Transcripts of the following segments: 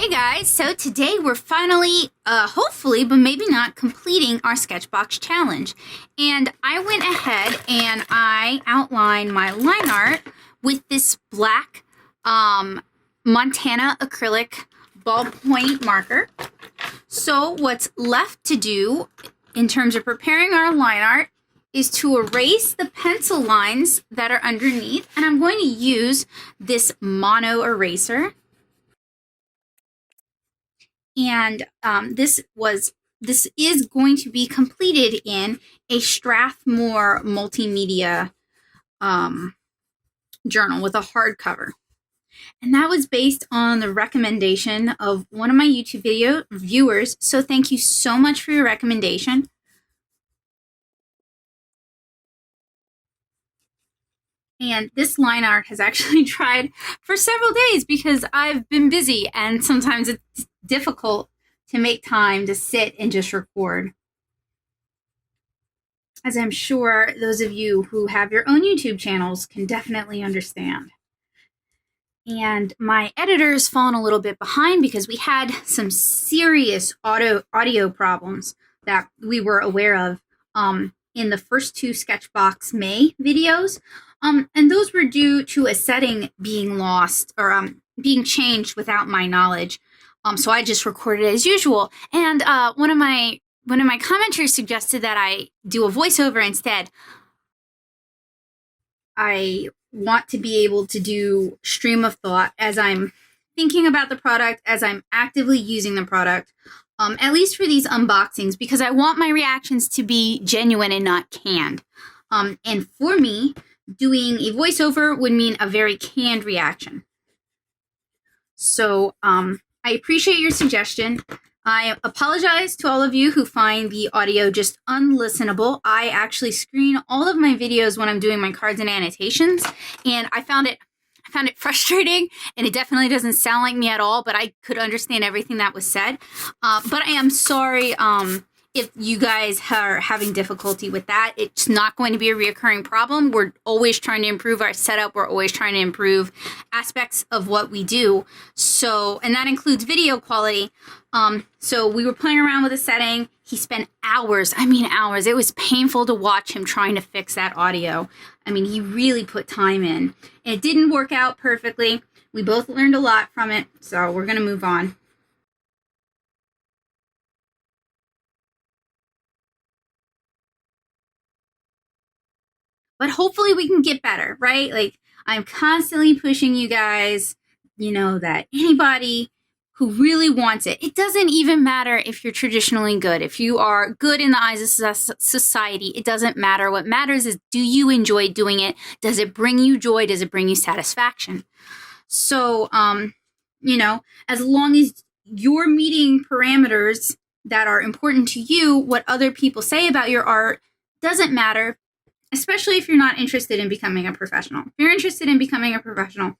Hey guys, so today we're finally, hopefully, but maybe not, completing our SketchBox challenge. And I went ahead and I outlined my line art with this black Montana acrylic ballpoint marker. So what's left to do in terms of preparing our line art is to erase the pencil lines that are underneath. And I'm going to use this mono eraser. And this is going to be completed in a Strathmore multimedia journal with a hardcover. And that was based on the recommendation of one of my YouTube video viewers. So thank you so much for your recommendation. And this line art has actually dried for several days because I've been busy and sometimes it's difficult to make time to sit and just record. As I'm sure those of you who have your own YouTube channels can definitely understand. And my editor's fallen a little bit behind because we had some serious audio problems that we were aware of in the first two SketchBox May videos. And those were due to a setting being lost or being changed without my knowledge. So I just recorded as usual. And one of my commenters suggested that I do a voiceover instead. I want to be able to do stream of thought as I'm thinking about the product, as I'm actively using the product, at least for these unboxings, because I want my reactions to be genuine and not canned. And for me, doing a voiceover would mean a very canned reaction. So I appreciate your suggestion. I apologize to all of you who find the audio just unlistenable. I actually screen all of my videos when I'm doing my cards and annotations, and I found it frustrating, and it definitely doesn't sound like me at all, but I could understand everything that was said. But I am sorry if you guys are having difficulty with that. It's not going to be a reoccurring problem. We're always trying to improve our setup. We're always trying to improve aspects of what we do. So, and that includes video quality. So we were playing around with the setting. He spent hours, I mean hours. It was painful to watch him trying to fix that audio. I mean, he really put time in. It didn't work out perfectly. We both learned a lot from it. So we're going to move on. But hopefully we can get better, right? Like, I'm constantly pushing you guys, you know, that anybody who really wants it, it doesn't even matter if you're traditionally good. If you are good in the eyes of society, it doesn't matter. What matters is, do you enjoy doing it? Does it bring you joy? Does it bring you satisfaction? So, you know, as long as you're meeting parameters that are important to you, what other people say about your art doesn't matter. Especially if you're not interested in becoming a professional. If you're interested in becoming a professional,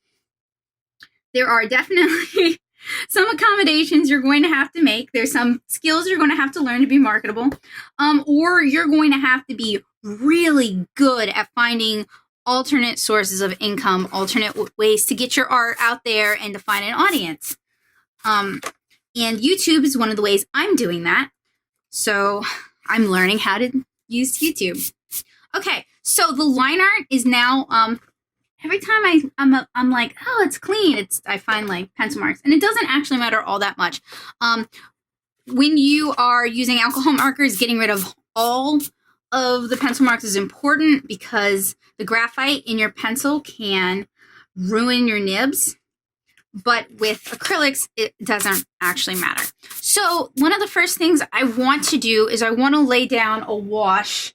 there are definitely some accommodations you're going to have to make. There's some skills you're going to have to learn to be marketable. Or you're going to have to be really good at finding alternate sources of income, alternate ways to get your art out there and to find an audience. And YouTube is one of the ways I'm doing that. So I'm learning how to use YouTube. Okay, so the line art is now, every time I'm like, oh, it's clean, I find like pencil marks, and it doesn't actually matter all that much. When you are using alcohol markers, getting rid of all of the pencil marks is important because the graphite in your pencil can ruin your nibs. But with acrylics, it doesn't actually matter. So one of the first things I want to do is I want to lay down a wash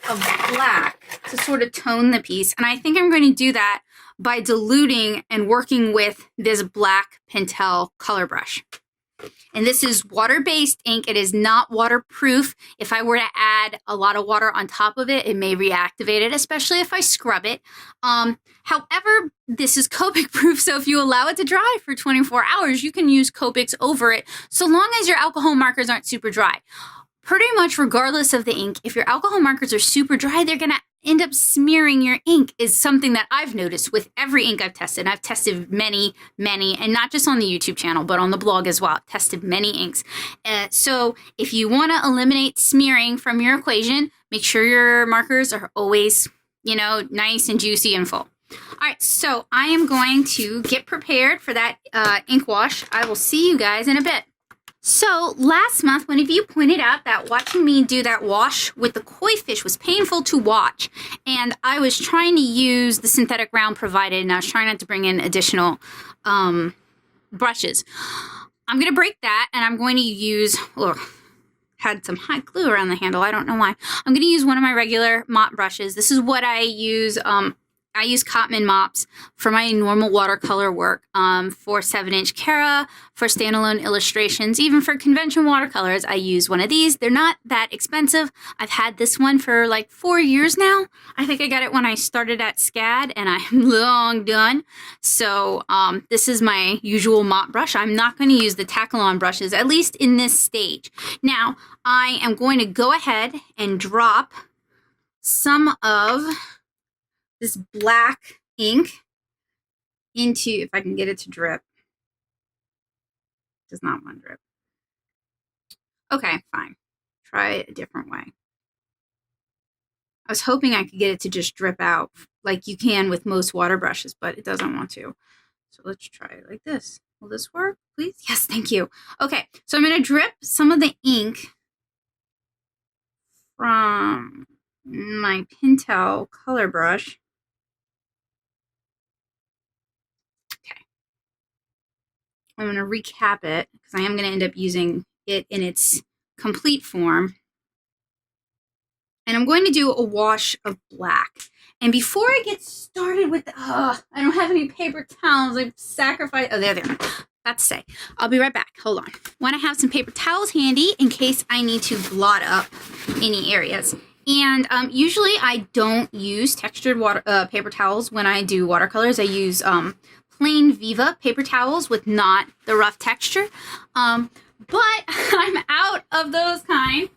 of black to sort of tone the piece. And I think I'm going to do that by diluting and working with this black Pentel color brush. And this is water-based ink. It is not waterproof. If I were to add a lot of water on top of it, it may reactivate it, especially if I scrub it. However, this is Copic proof, so if you allow it to dry for 24 hours, you can use Copics over it, so long as your alcohol markers aren't super dry. Pretty much regardless of the ink, if your alcohol markers are super dry, they're going to end up smearing your ink is something that I've noticed with every ink I've tested. I've tested many, and not just on the YouTube channel, but on the blog as well. I've tested many inks. So if you want to eliminate smearing from your equation, make sure your markers are always, you know, nice and juicy and full. All right, so I am going to get prepared for that ink wash. I will see you guys in a bit. So last month, one of you pointed out that watching me do that wash with the koi fish was painful to watch. And I was trying to use the synthetic round provided, and I was trying not to bring in additional brushes. I'm going to break that, and I'm going to use, had some hot glue around the handle. I don't know why. I'm going to use one of my regular mop brushes. This is what I use. I use Cotman mops for my normal watercolor work, for 7-inch Cara, for standalone illustrations, even for convention watercolors. I use one of these. They're not that expensive. I've had this one for like 4 years now. I think I got it when I started at SCAD, and I'm long done. So this is my usual mop brush. I'm not going to use the Taklon brushes, at least in this stage. Now, I am going to go ahead and drop some of this black ink into, if I can get it to drip. Does not want to drip. Okay, fine. Try it a different way. I was hoping I could get it to just drip out like you can with most water brushes, but it doesn't want to. So let's try it like this. Will this work, please? Yes, thank you. Okay, so I'm going to drip some of the ink from my Pentel color brush. I'm going to recap it because I am going to end up using it in its complete form. And I'm going to do a wash of black. And before I get started with, I don't have any paper towels. I've sacrificed, oh, there they are. That's safe. I'll be right back. Hold on. Want to have some paper towels handy in case I need to blot up any areas. And usually I don't use textured paper towels when I do watercolors. I use plain Viva paper towels with not the rough texture. But I'm out of those kind.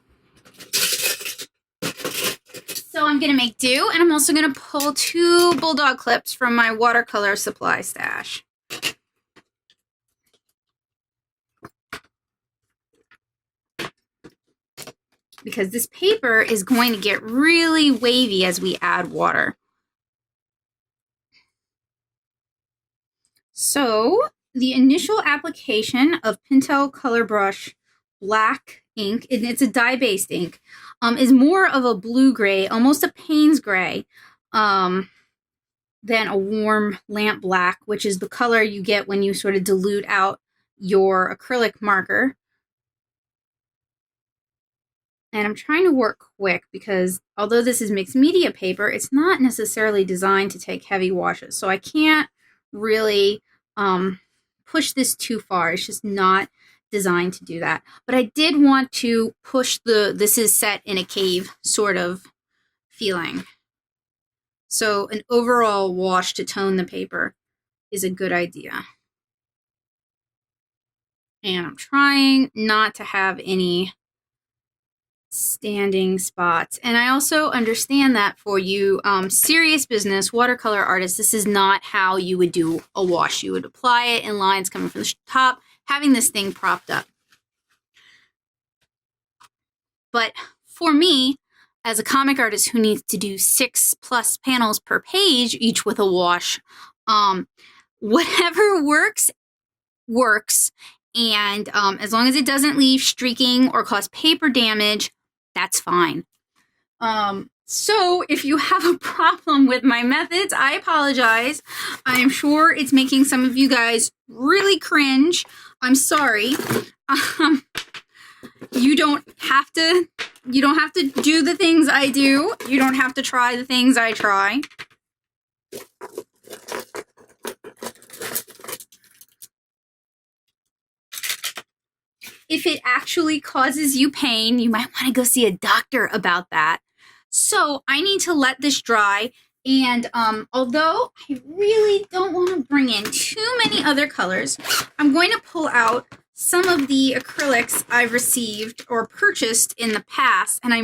So I'm going to make do, and I'm also going to pull 2 bulldog clips from my watercolor supply stash. Because this paper is going to get really wavy as we add water. So the initial application of Pentel Color Brush black ink, and it's a dye-based ink, is more of a blue-gray, almost a Payne's gray, than a warm lamp black, which is the color you get when you sort of dilute out your acrylic marker. And I'm trying to work quick because although this is mixed media paper, it's not necessarily designed to take heavy washes. So I can't really push this too far. It's just not designed to do that. But I did want to push this is set in a cave sort of feeling. So an overall wash to tone the paper is a good idea. And I'm trying not to have any standing spots. And I also understand that for you serious business watercolor artists, this is not how you would do a wash. You would apply it in lines coming from the top, having this thing propped up. But for me, as a comic artist who needs to do 6+ panels per page, each with a wash, whatever works. And as long as it doesn't leave streaking or cause paper damage, that's fine. So if you have a problem with my methods, I apologize. I am sure it's making some of you guys really cringe. I'm sorry. You don't have to do the things I do. You don't have to try the things I try. If it actually causes you pain, you might want to go see a doctor about that. So I need to let this dry. And although I really don't want to bring in too many other colors, I'm going to pull out some of the acrylics I've received or purchased in the past. And I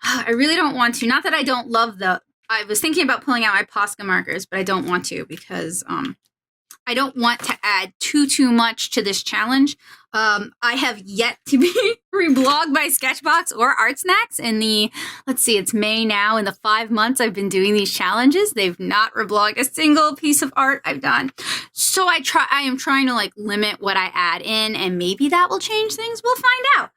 I really don't want to. Not that I don't love I was thinking about pulling out my Posca markers, but I don't want to because I don't want to add too much to this challenge. I have yet to be reblogged by Sketchbox or Art Snacks in the, let's see, it's May now. In the 5 months I've been doing these challenges, they've not reblogged a single piece of art I've done. So I am trying to like limit what I add in, and maybe that will change things. We'll find out.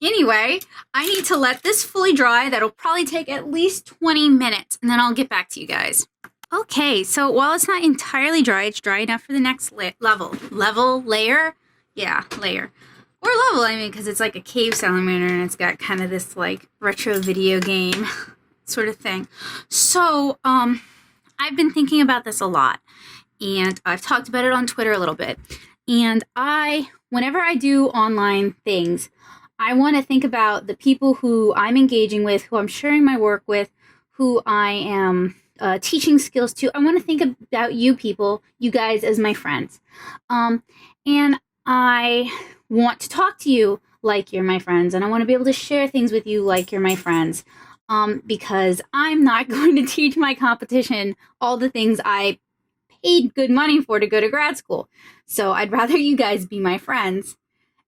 Anyway, I need to let this fully dry. That'll probably take at least 20 minutes, and then I'll get back to you guys. Okay, so while it's not entirely dry, it's dry enough for the next layer? Yeah, layer. Or level, I mean, because it's like a cave salamander, and it's got kind of this, like, retro video game sort of thing. So, I've been thinking about this a lot, and I've talked about it on Twitter a little bit. And whenever I do online things, I want to think about the people who I'm engaging with, who I'm sharing my work with, who I am teaching skills to. I want to think about you people, you guys as my friends. And I want to talk to you like you're my friends, and I want to be able to share things with you like you're my friends. Because I'm not going to teach my competition all the things I paid good money for to go to grad school. So I'd rather you guys be my friends,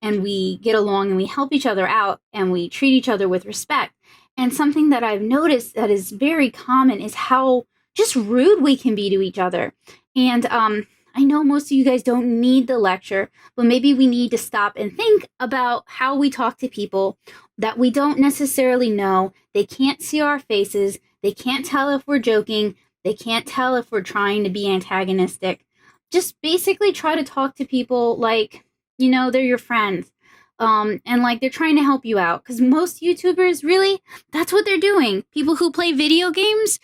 and we get along and we help each other out and we treat each other with respect. And something that I've noticed that is very common is how just rude we can be to each other. And I know most of you guys don't need the lecture, but maybe we need to stop and think about how we talk to people that we don't necessarily know. They can't see our faces. They can't tell if we're joking. They can't tell if we're trying to be antagonistic. Just basically try to talk to people like, you know, they're your friends. And like they're trying to help you out. Because most YouTubers, really, that's what they're doing. People who play video games,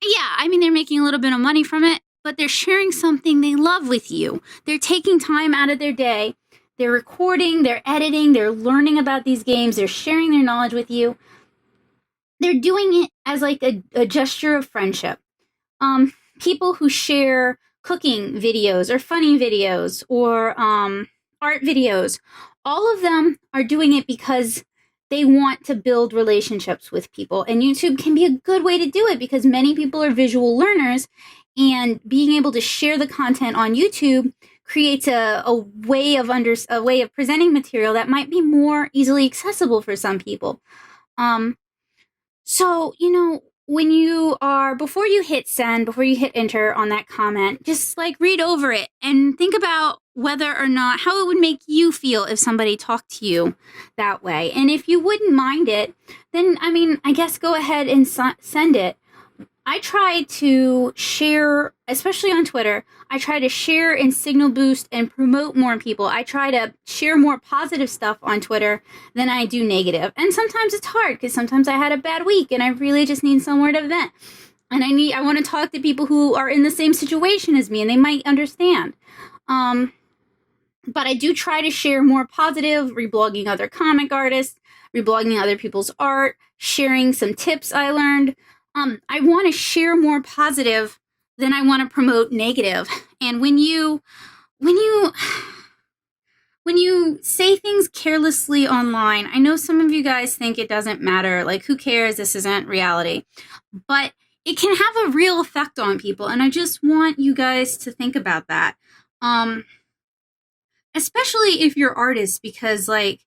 yeah, I mean, they're making a little bit of money from it, but they're sharing something they love with you. They're taking time out of their day. They're recording, they're editing, they're learning about these games, they're sharing their knowledge with you. They're doing it as like a gesture of friendship. People who share cooking videos or funny videos or art videos, all of them are doing it because they want to build relationships with people. And YouTube can be a good way to do it because many people are visual learners, and being able to share the content on YouTube creates a way of presenting material that might be more easily accessible for some people. So, you know, before you hit send, before you hit enter on that comment, just like read over it and think about whether or not, how it would make you feel if somebody talked to you that way. And if you wouldn't mind it, then, I mean, I guess go ahead and send it. I try to share, especially on Twitter, I try to share and signal boost and promote more people. I try to share more positive stuff on Twitter than I do negative. And sometimes it's hard because sometimes I had a bad week and I really just need somewhere to vent. And I want to talk to people who are in the same situation as me and they might understand. But I do try to share more positive, reblogging other comic artists, reblogging other people's art, sharing some tips I learned. I want to share more positive than I want to promote negative. And when you say things carelessly online, I know some of you guys think it doesn't matter, like who cares, this isn't reality. But it can have a real effect on people, and I just want you guys to think about that. Especially if you're artists, because like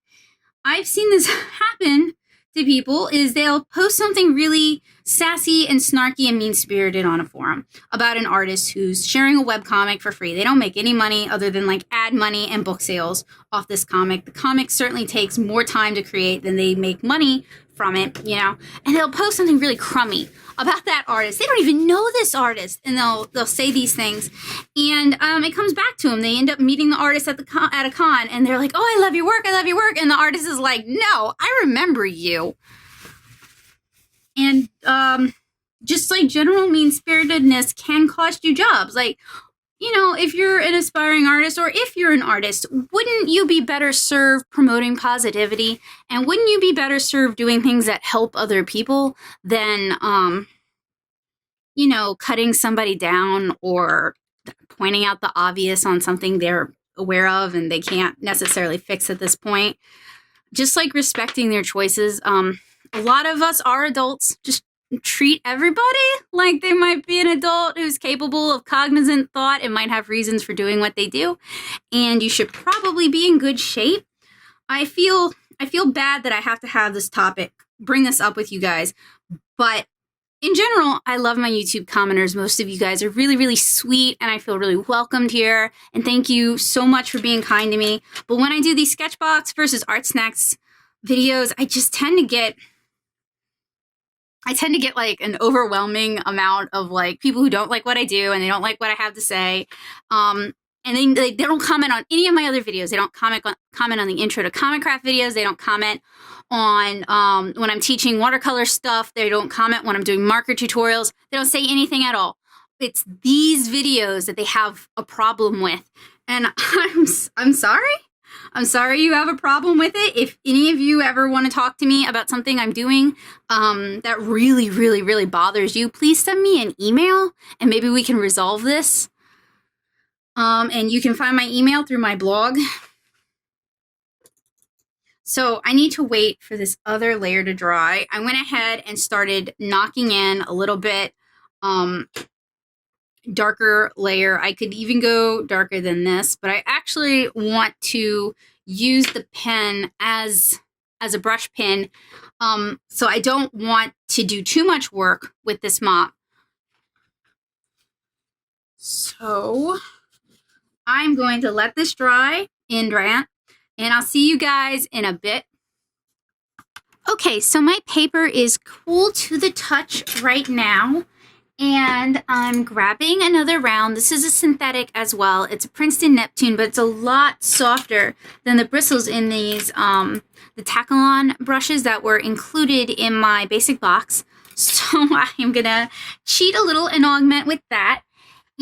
I've seen this happen to people, is they'll post something really sassy and snarky and mean-spirited on a forum about an artist who's sharing a webcomic for free. They don't make any money other than like ad money and book sales off this comic. The comic certainly takes more time to create than they make money from it, you know, and they'll post something really crummy about that artist. They don't even know this artist, and they'll say these things, and it comes back to them. They end up meeting the artist at a con, and they're like, "Oh, I love your work, and the artist is like, "No, I remember you." And just like general mean-spiritedness can cost you jobs. Like, you know, if you're an aspiring artist or if you're an artist, wouldn't you be better served promoting positivity? And wouldn't you be better served doing things that help other people than, you know, cutting somebody down or pointing out the obvious on something they're aware of and they can't necessarily fix at this point? Just like respecting their choices. A lot of us are adults. Just treat everybody like they might be an adult who's capable of cognizant thought and might have reasons for doing what they do. And you should probably be in good shape. I feel bad that I have to have this topic, bring this up with you guys, but in general, I love my YouTube commenters. Most of you guys are really, really sweet, and I feel really welcomed here. And thank you so much for being kind to me. But when I do these Sketchbox versus Art Snacks videos, I tend to get like an overwhelming amount of like people who don't like what I do and they don't like what I have to say. And they don't comment on any of my other videos. They don't comment on the intro to Comic Craft videos. They don't comment on when I'm teaching watercolor stuff. They don't comment when I'm doing marker tutorials. They don't say anything at all. It's these videos that they have a problem with. And I'm sorry. I'm sorry you have a problem with it. If any of you ever want to talk to me about something I'm doing that really, really, really bothers you, please send me an email and maybe we can resolve this. And you can find my email through my blog. So I need to wait for this other layer to dry. I went ahead and started knocking in a little bit darker layer. I could even go darker than this, but I actually want to use the pen as a brush pen. So I don't want to do too much work with this mop. So I'm going to let this dry in Derwent, and I'll see you guys in a bit. Okay, so my paper is cool to the touch right now, and I'm grabbing another round. This is a synthetic as well. It's a Princeton Neptune, but it's a lot softer than the bristles in these, the Taklon brushes that were included in my basic box. So I'm gonna cheat a little and augment with that.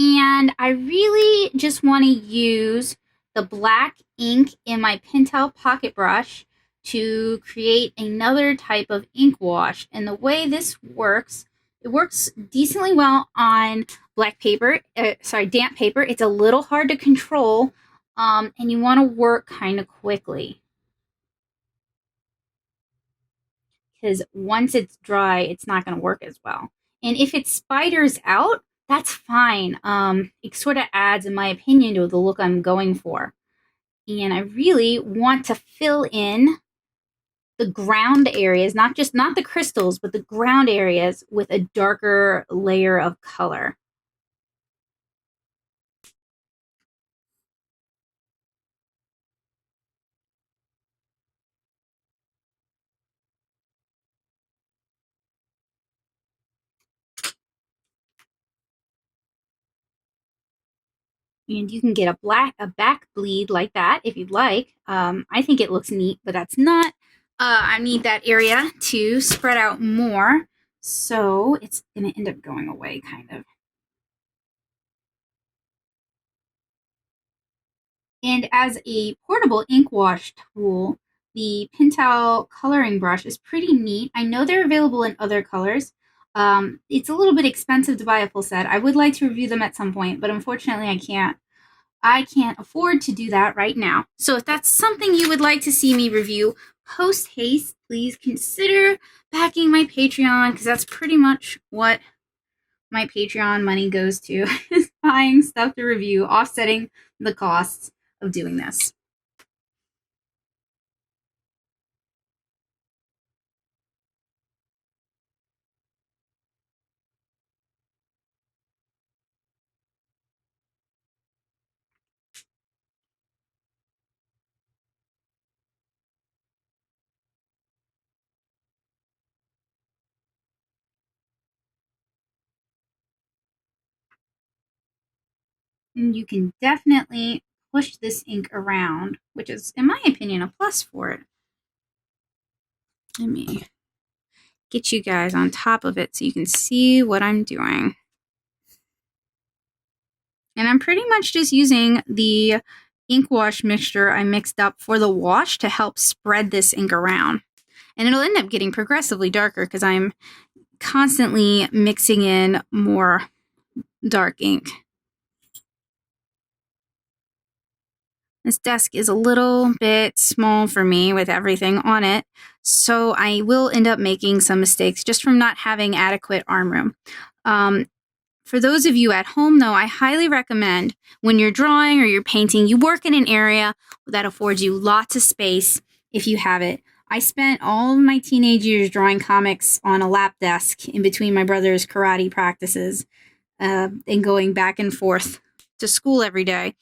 And I really just want to use the black ink in my Pentel pocket brush to create another type of ink wash. And the way this works, it works decently well on damp paper. It's a little hard to control, and you want to work kind of quickly. Because once it's dry, it's not going to work as well. And if it spiders out, that's fine. It sort of adds, in my opinion, to the look I'm going for. And I really want to fill in the ground areas, not the crystals, but the ground areas with a darker layer of color. And you can get a back bleed like that if you'd like. I think it looks neat, but that's not. I need that area to spread out more, so it's going to end up going away, kind of. And as a portable ink wash tool, the Pentel coloring brush is pretty neat. I know they're available in other colors. It's a little bit expensive to buy a full set. I would like to review them at some point, but unfortunately I can't. I can't afford to do that right now. So if that's something you would like to see me review post haste, please consider backing my Patreon, because that's pretty much what my Patreon money goes to, is buying stuff to review, offsetting the costs of doing this. And you can definitely push this ink around, which is, in my opinion, a plus for it. Let me get you guys on top of it so you can see what I'm doing. And I'm pretty much just using the ink wash mixture I mixed up for the wash to help spread this ink around. And it'll end up getting progressively darker because I'm constantly mixing in more dark ink. This desk is a little bit small for me with everything on it, so I will end up making some mistakes just from not having adequate arm room. For those of you at home, though, I highly recommend when you're drawing or you're painting, you work in an area that affords you lots of space if you have it. I spent all of my teenage years drawing comics on a lap desk in between my brother's karate practices and going back and forth to school every day.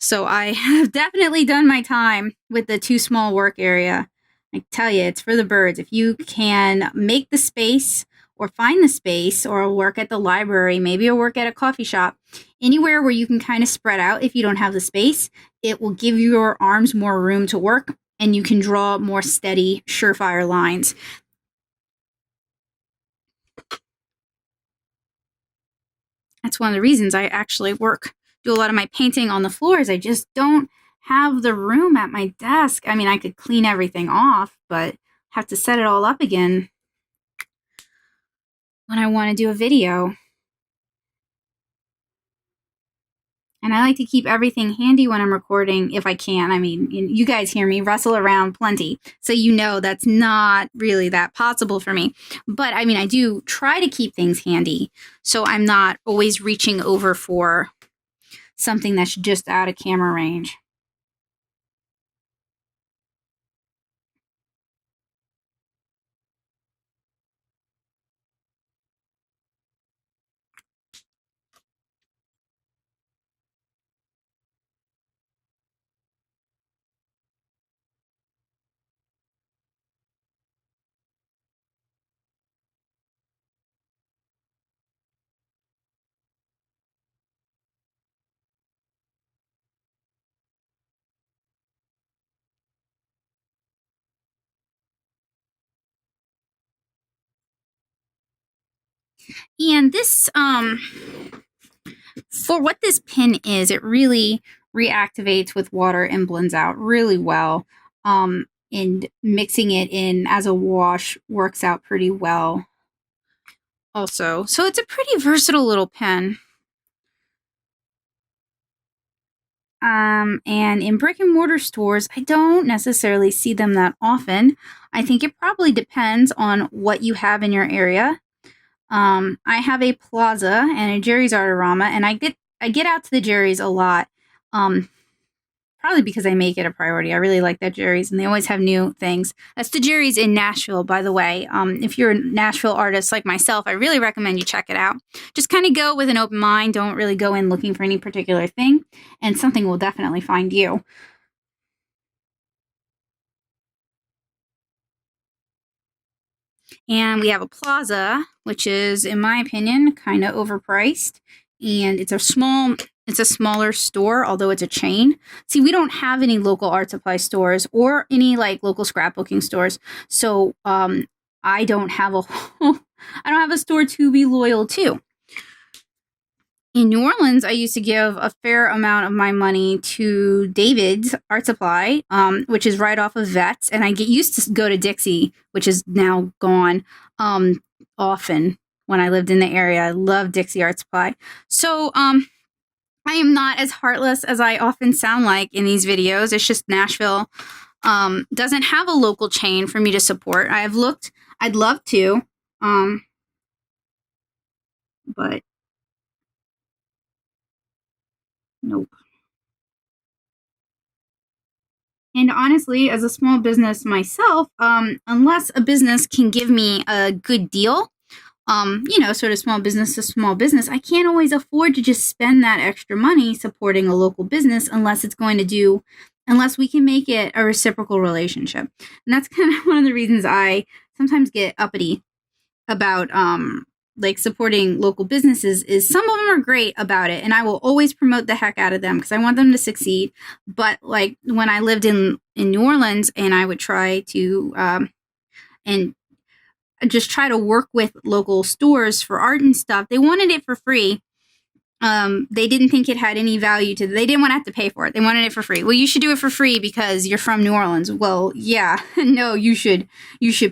So I have definitely done my time with the too small work area. I tell you, it's for the birds. If you can make the space or find the space or work at the library, maybe or work at a coffee shop, anywhere where you can kind of spread out if you don't have the space, it will give your arms more room to work and you can draw more steady, surefire lines. That's one of the reasons I actually do a lot of my painting on the floors. I just don't have the room at my desk. I mean, I could clean everything off, but have to set it all up again when I want to do a video. And I like to keep everything handy when I'm recording if I can. I mean, you guys hear me rustle around plenty, so you know that's not really that possible for me. But I mean, I do try to keep things handy, so I'm not always reaching over for something that's just out of camera range. And this, for what this pen is, it really reactivates with water and blends out really well. And mixing it in as a wash works out pretty well also. So it's a pretty versatile little pen. And in brick and mortar stores, I don't necessarily see them that often. I think it probably depends on what you have in your area. I have a Plaza and a Jerry's Artorama, and I get out to the Jerry's a lot. Probably because I make it a priority. I really like that Jerry's, and they always have new things. That's the Jerry's in Nashville, by the way. If you're a Nashville artist like myself, I really recommend you check it out. Just kind of go with an open mind. Don't really go in looking for any particular thing, and something will definitely find you. And we have a Plaza, which is, in my opinion, kind of overpriced. And it's a smaller store, although it's a chain. See, we don't have any local art supply stores or any like local scrapbooking stores. So I don't have a store to be loyal to. In New Orleans, I used to give a fair amount of my money to David's Art Supply, which is right off of Vets, and I used to go to Dixie, which is now gone, often when I lived in the area. I love Dixie Art Supply. So I am not as heartless as I often sound like in these videos. It's just Nashville doesn't have a local chain for me to support. I'd love to, but nope. And honestly, as a small business myself, unless a business can give me a good deal, sort of small business to small business, I can't always afford to just spend that extra money supporting a local business unless we can make it a reciprocal relationship. And that's kind of one of the reasons I sometimes get uppity about supporting local businesses. Is some of them are great about it, and I will always promote the heck out of them because I want them to succeed. But like when I lived in New Orleans, and I would try to and just try to work with local stores for art and stuff, they wanted it for free. They didn't think it had any value to them. They didn't want to have to pay for it. They wanted it for free. Well, you should do it for free because you're from New Orleans. Well, yeah, no, you should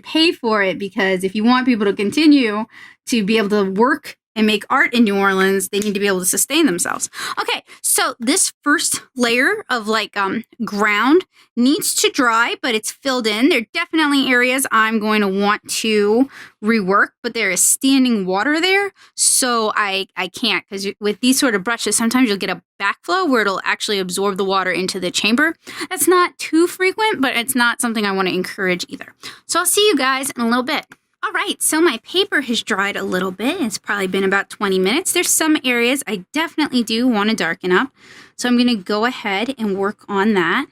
pay for it because if you want people to continue to be able to work and make art in New Orleans, they need to be able to sustain themselves. Okay, so this first layer of like ground needs to dry, but it's filled in. There are definitely areas I'm going to want to rework, but there is standing water there, so I can't, because with these sort of brushes, sometimes you'll get a backflow where it'll actually absorb the water into the chamber. That's not too frequent, but it's not something I want to encourage either. So I'll see you guys in a little bit. All right, so my paper has dried a little bit. It's probably been about 20 minutes. There's some areas I definitely do want to darken up. So I'm going to go ahead and work on that.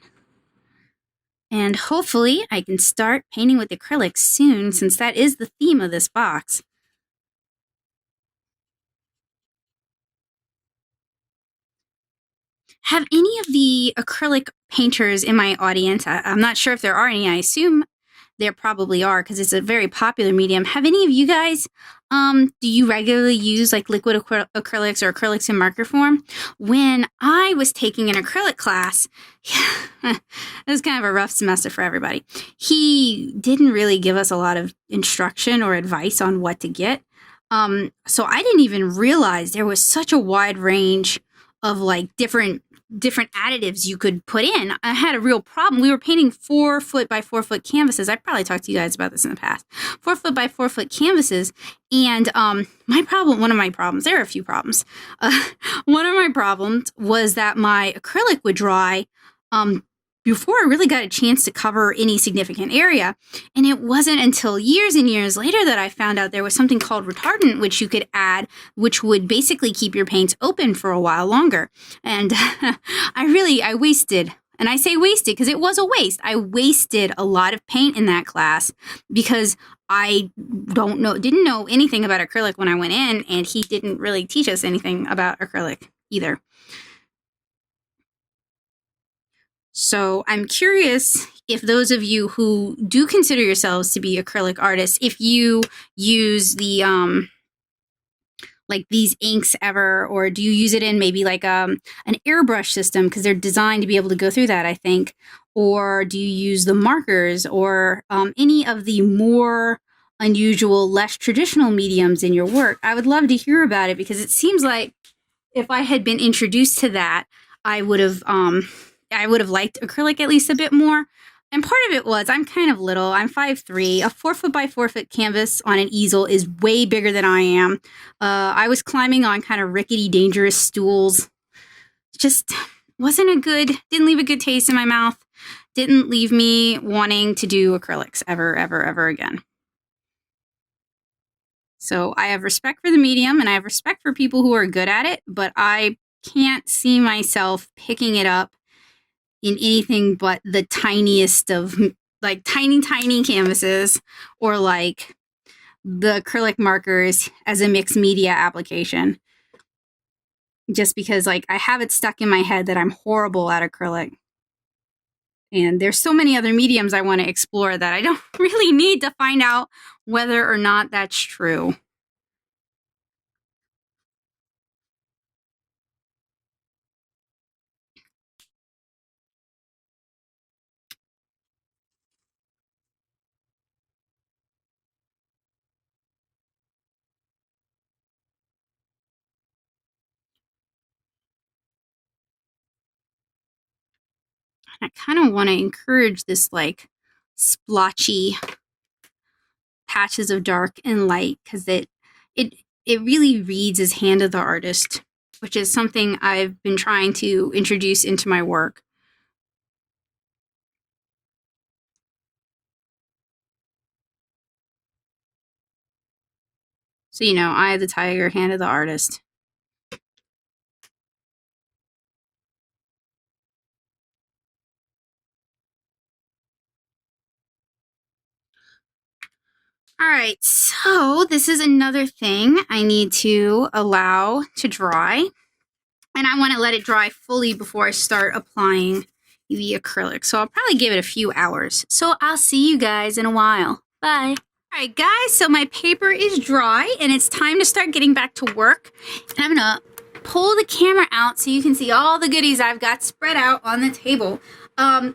And hopefully I can start painting with acrylics soon, since that is the theme of this box. Have any of the acrylic painters in my audience, I'm not sure if there are any, I assume there probably are because it's a very popular medium. Have any of you guys, do you regularly use like liquid acrylics or acrylics in marker form? When I was taking an acrylic class, it was kind of a rough semester for everybody. He didn't really give us a lot of instruction or advice on what to get. So I didn't even realize there was such a wide range of like different additives you could put in. I had a real problem. We were painting 4 foot by 4 foot canvases. I probably talked to you guys about this in the past. 4 foot by 4 foot canvases. And one of my problems, there are a few problems. One of my problems was that my acrylic would dry before I really got a chance to cover any significant area. And it wasn't until years and years later that I found out there was something called retardant, which you could add, which would basically keep your paints open for a while longer. And I wasted, and I say wasted because it was a waste. I wasted a lot of paint in that class because I didn't know anything about acrylic when I went in, and he didn't really teach us anything about acrylic either. So I'm curious if those of you who do consider yourselves to be acrylic artists, if you use the, like these inks ever, or do you use it in maybe like an airbrush system because they're designed to be able to go through that, I think, or do you use the markers or any of the more unusual, less traditional mediums in your work? I would love to hear about it because it seems like if I had been introduced to that, I would have liked acrylic at least a bit more. And part of it was I'm kind of little. I'm 5'3". A 4 foot by 4 foot canvas on an easel is way bigger than I am. I was climbing on kind of rickety, dangerous stools. Just didn't leave a good taste in my mouth. Didn't leave me wanting to do acrylics ever, ever, ever again. So I have respect for the medium and I have respect for people who are good at it, but I can't see myself picking it up in anything but the tiniest of like tiny canvases, or like the acrylic markers as a mixed media application. Just because like I have it stuck in my head that I'm horrible at acrylic. And there's so many other mediums I want to explore that I don't really need to find out whether or not that's true. I kind of want to encourage this like splotchy patches of dark and light because it really reads as hand of the artist, which is something I've been trying to introduce into my work. So, eye of the tiger, hand of the artist. All right, so this is another thing I need to allow to dry. And I want to let it dry fully before I start applying the acrylic. So I'll probably give it a few hours. So I'll see you guys in a while. Bye. All right, guys, so my paper is dry and it's time to start getting back to work. And I'm going to pull the camera out so you can see all the goodies I've got spread out on the table.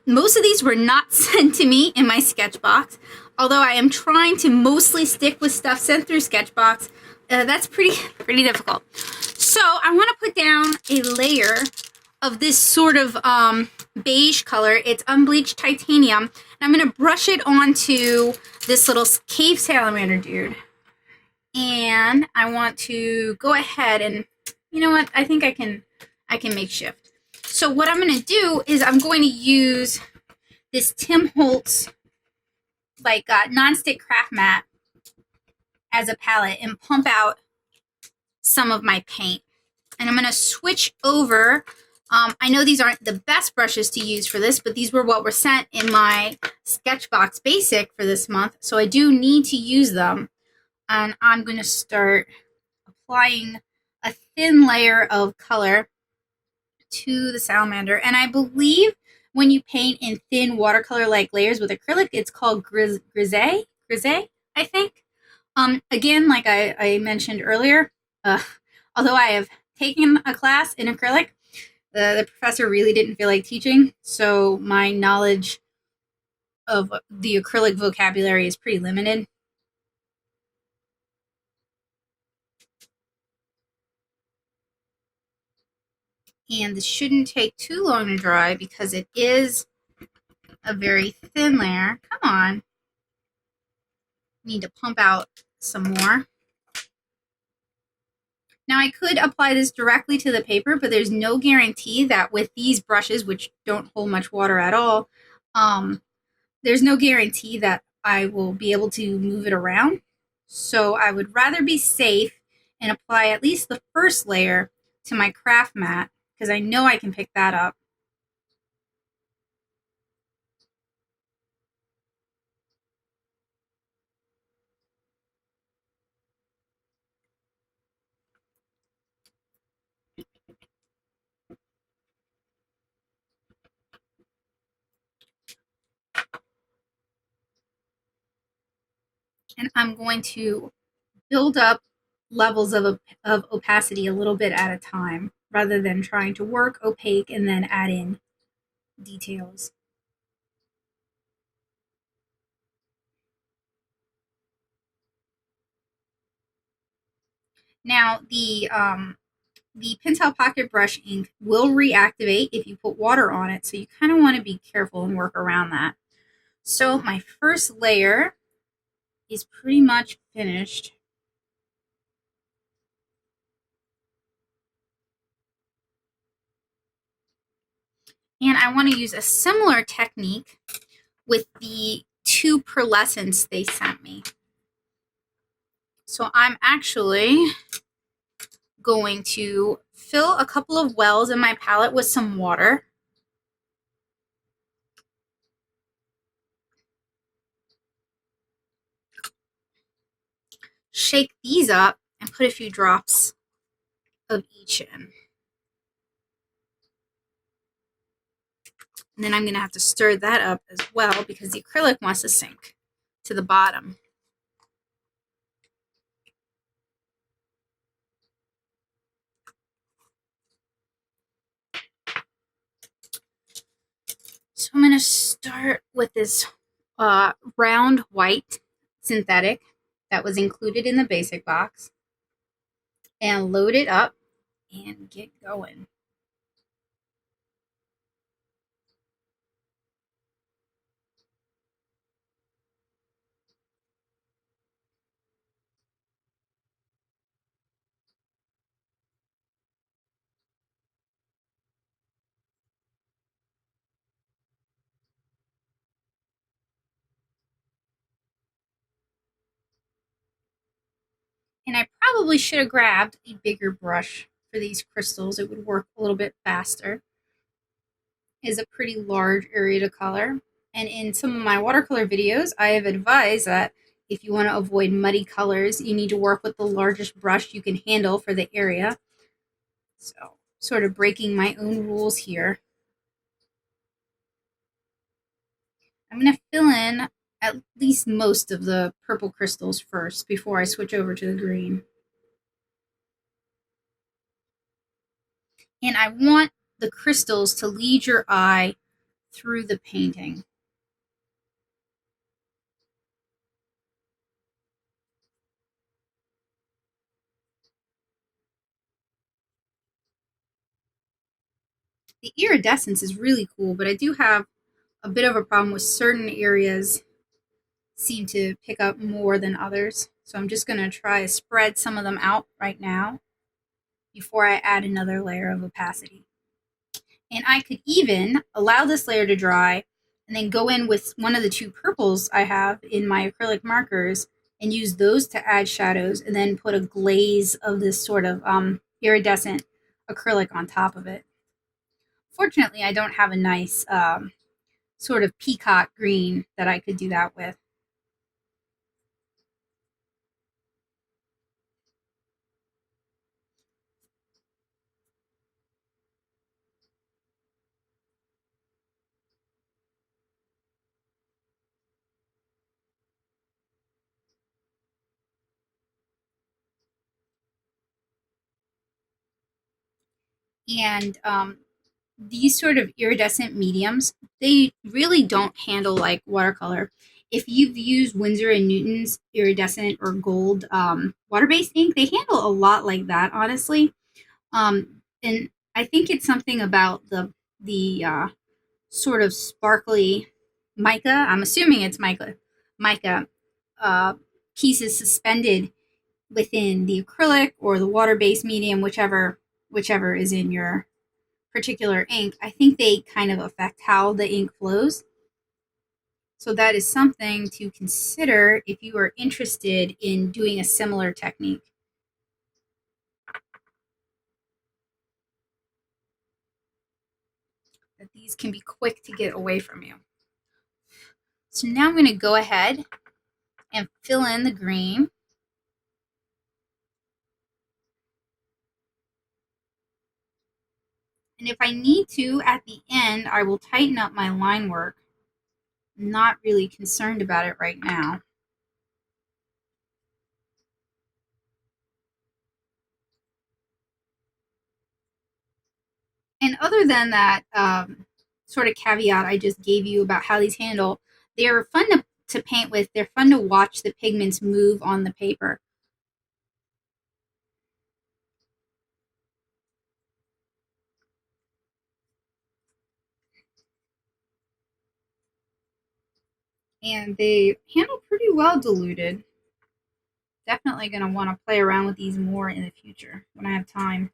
Most of these were not sent to me in my SketchBox, although I am trying to mostly stick with stuff sent through SketchBox. that's pretty difficult. So I want to put down a layer of this sort of beige color. It's unbleached titanium. And I'm going to brush it onto this little cave salamander dude. And I want to go ahead and, you know what? I think I can make shift. So what I'm going to do is I'm going to use this Tim Holtz like nonstick craft mat as a palette and pump out some of my paint. And I'm going to switch over. I know these aren't the best brushes to use for this, but these were what were sent in my SketchBox Basic for this month. So I do need to use them. And I'm going to start applying a thin layer of color to the salamander. And I believe when you paint in thin watercolor-like layers with acrylic, it's called grise, I think. Again, like I mentioned earlier, although I have taken a class in acrylic, the professor really didn't feel like teaching, so my knowledge of the acrylic vocabulary is pretty limited. And this shouldn't take too long to dry because it is a very thin layer. Come on. Need to pump out some more. Now I could apply this directly to the paper, but there's no guarantee that with these brushes, which don't hold much water at all, there's no guarantee that I will be able to move it around. So I would rather be safe and apply at least the first layer to my craft mat because I know I can pick that up. And I'm going to build up levels of opacity a little bit at a time rather than trying to work opaque and then add in details. Now the Pentel Pocket Brush ink will reactivate if you put water on it, so you kind of want to be careful and work around that. So my first layer is pretty much finished. And I want to use a similar technique with the 2 pearlescents they sent me. So I'm actually going to fill a couple of wells in my palette with some water. Shake these up and put a few drops of each in. And then I'm going to have to stir that up as well because the acrylic wants to sink to the bottom. So I'm going to start with this round white synthetic that was included in the basic box and load it up and get going. And I probably should have grabbed a bigger brush for these crystals. It would work a little bit faster. It's a pretty large area to color. And in some of my watercolor videos, I have advised that if you want to avoid muddy colors, you need to work with the largest brush you can handle for the area. So, sort of breaking my own rules here. I'm going to fill in at least most of the purple crystals first before I switch over to the green. And I want the crystals to lead your eye through the painting. The iridescence is really cool, but I do have a bit of a problem with certain areas seem to pick up more than others. So I'm just going to try to spread some of them out right now before I add another layer of opacity. And I could even allow this layer to dry and then go in with one of the two purples I have in my acrylic markers and use those to add shadows, and then put a glaze of this sort of iridescent acrylic on top of it. Fortunately, I don't have a nice sort of peacock green that I could do that with. And these sort of iridescent mediums, they really don't handle like watercolor. If you've used Winsor and Newton's iridescent or gold water-based ink, they handle a lot like that, honestly. And I think it's something about the sort of sparkly mica. I'm assuming it's mica uh, pieces suspended within the acrylic or the water-based medium, whichever is in your particular ink. I think they kind of affect how the ink flows. So that is something to consider if you are interested in doing a similar technique. That these can be quick to get away from you. So now I'm going to go ahead and fill in the green. And if I need to, at the end, I will tighten up my line work. I'm not really concerned about it right now. And other than that sort of caveat I just gave you about how these handle, they're fun to paint with. They're fun to watch the pigments move on the paper. And they handle pretty well diluted. Definitely going to want to play around with these more in the future when I have time.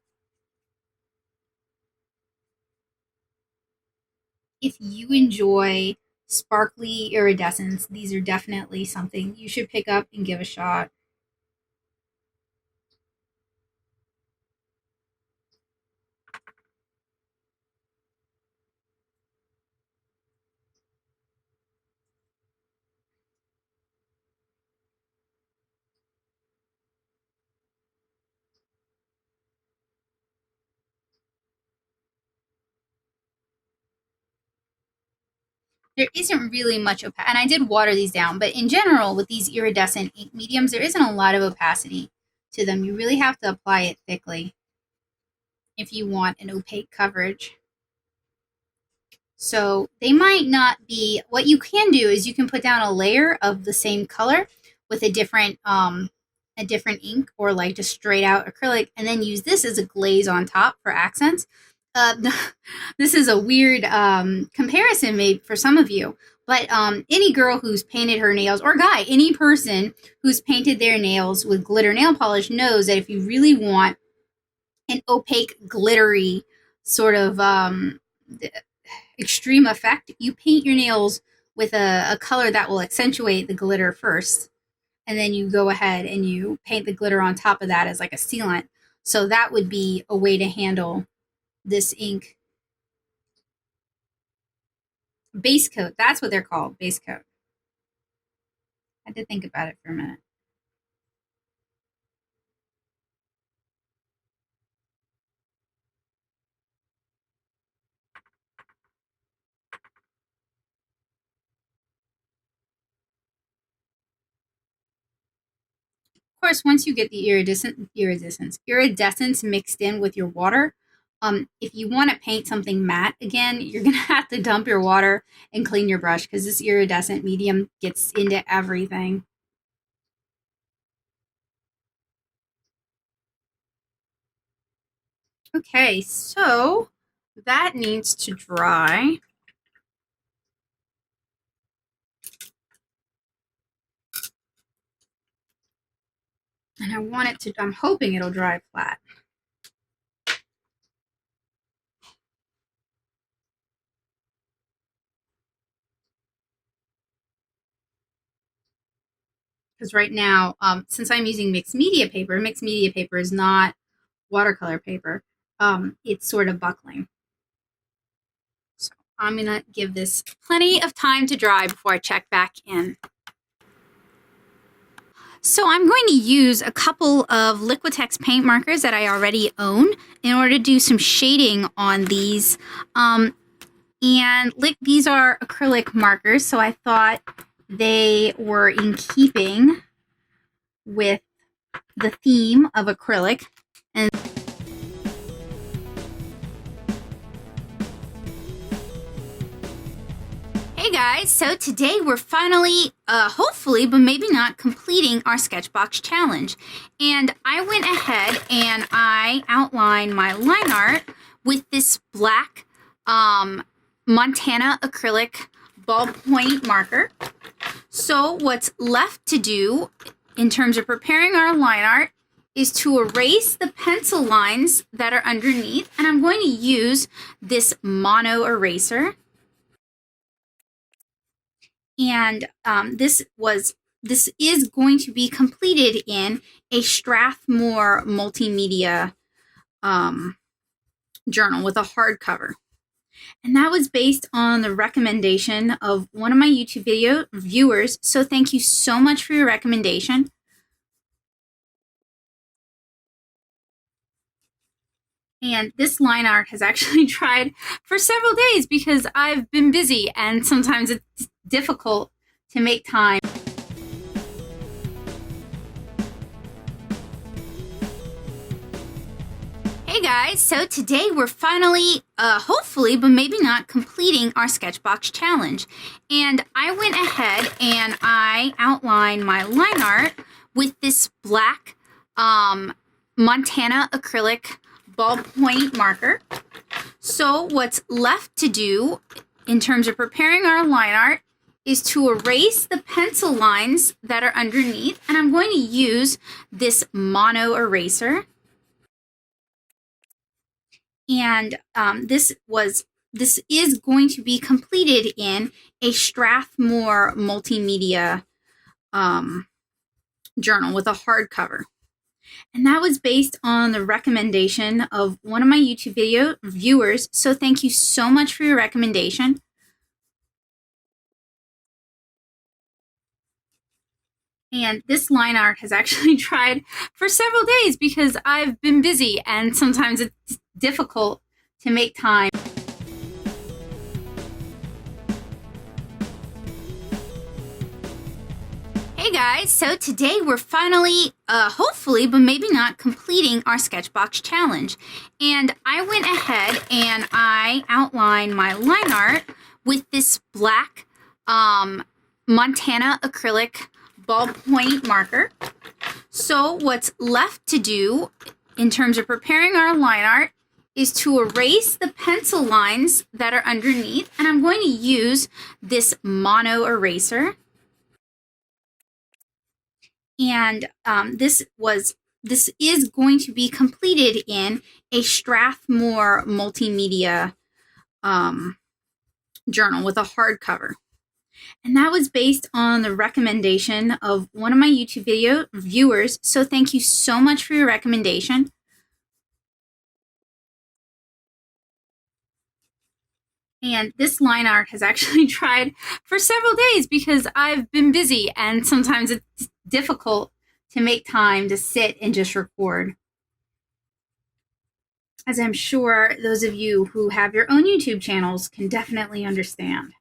If you enjoy sparkly iridescence, these are definitely something you should pick up and give a shot. There isn't really much opacity, and I did water these down, but in general, with these iridescent ink mediums, there isn't a lot of opacity to them. You really have to apply it thickly if you want an opaque coverage. So they might not be, what you can do is you can put down a layer of the same color with a different ink, or like just straight out acrylic, and then use this as a glaze on top for accents. This is a weird comparison made for some of you, but any girl who's painted her nails, or guy, any person who's painted their nails with glitter nail polish knows that if you really want an opaque, glittery sort of extreme effect, you paint your nails with a color that will accentuate the glitter first, and then you go ahead and you paint the glitter on top of that as like a sealant. So that would be a way to handle this ink. Base coat, that's what they're called, base coat. I had to think about it for a minute. Of course, once you get the iridescence mixed in with your water, if you want to paint something matte again, you're going to have to dump your water and clean your brush, because this iridescent medium gets into everything. Okay, so that needs to dry. And I want it to, I'm hoping it'll dry flat. Because right now, since I'm using mixed media paper is not watercolor paper. It's sort of buckling. So I'm gonna give this plenty of time to dry before I check back in. So I'm going to use a couple of Liquitex paint markers that I already own in order to do some shading on these. These are acrylic markers, so I thought they were in keeping with the theme of acrylic. And hey guys, so today we're finally, hopefully, but maybe not, completing our SketchBox challenge. And I went ahead and I outlined my line art with this black Montana acrylic ballpoint marker. So what's left to do in terms of preparing our line art is to erase the pencil lines that are underneath, and I'm going to use this mono eraser. And this is going to be completed in a Strathmore multimedia journal with a hardcover. And that was based on the recommendation of one of my YouTube video viewers. So thank you so much for your recommendation. And this line art has actually dried for several days because I've been busy and sometimes it's difficult to make time. Hey guys, so today we're finally, hopefully, but maybe not, completing our SketchBox challenge. And I went ahead and I outlined my line art with this black Montana acrylic ballpoint marker. So what's left to do in terms of preparing our line art is to erase the pencil lines that are underneath, and I'm going to use this mono eraser. And this is going to be completed in a Strathmore multimedia journal with a hardcover. And that was based on the recommendation of one of my YouTube video viewers. So thank you so much for your recommendation. And this line art has actually dried for several days because I've been busy and sometimes it's difficult to make time. Hey guys, so today we're finally, hopefully, but maybe not, completing our SketchBox challenge. And I went ahead and I outlined my line art with this black Montana acrylic ballpoint marker. So what's left to do in terms of preparing our line art is to erase the pencil lines that are underneath, and I'm going to use this mono eraser. And this is going to be completed in a Strathmore multimedia journal with a hardcover. And that was based on the recommendation of one of my YouTube video viewers. So thank you so much for your recommendation. And this line art has actually dried for several days because I've been busy and sometimes it's difficult to make time to sit and just record. As I'm sure those of you who have your own YouTube channels can definitely understand.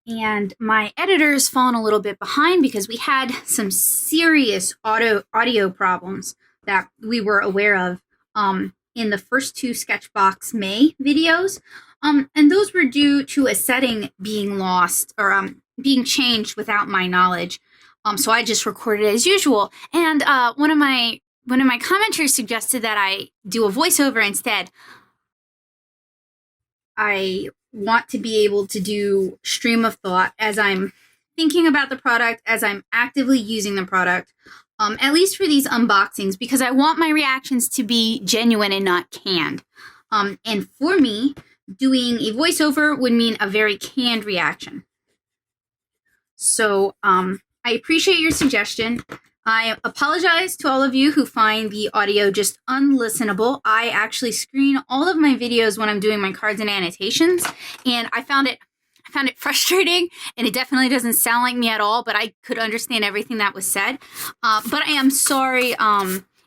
And my editor's fallen a little bit behind because we had some serious audio problems that we were aware of in the first two SketchBox May videos. And those were due to a setting being lost or being changed without my knowledge. So I just recorded as usual. And one of my commenters suggested that I do a voiceover instead. I want to be able to do stream of thought as I'm thinking about the product, as I'm actively using the product, at least for these unboxings, because I want my reactions to be genuine and not canned. And for me, doing a voiceover would mean a very canned reaction. So I appreciate your suggestion. I apologize to all of you who find the audio just unlistenable. I actually screen all of my videos when I'm doing my cards and annotations, and I found it frustrating, and it definitely doesn't sound like me at all, but I could understand everything that was said. But I am sorry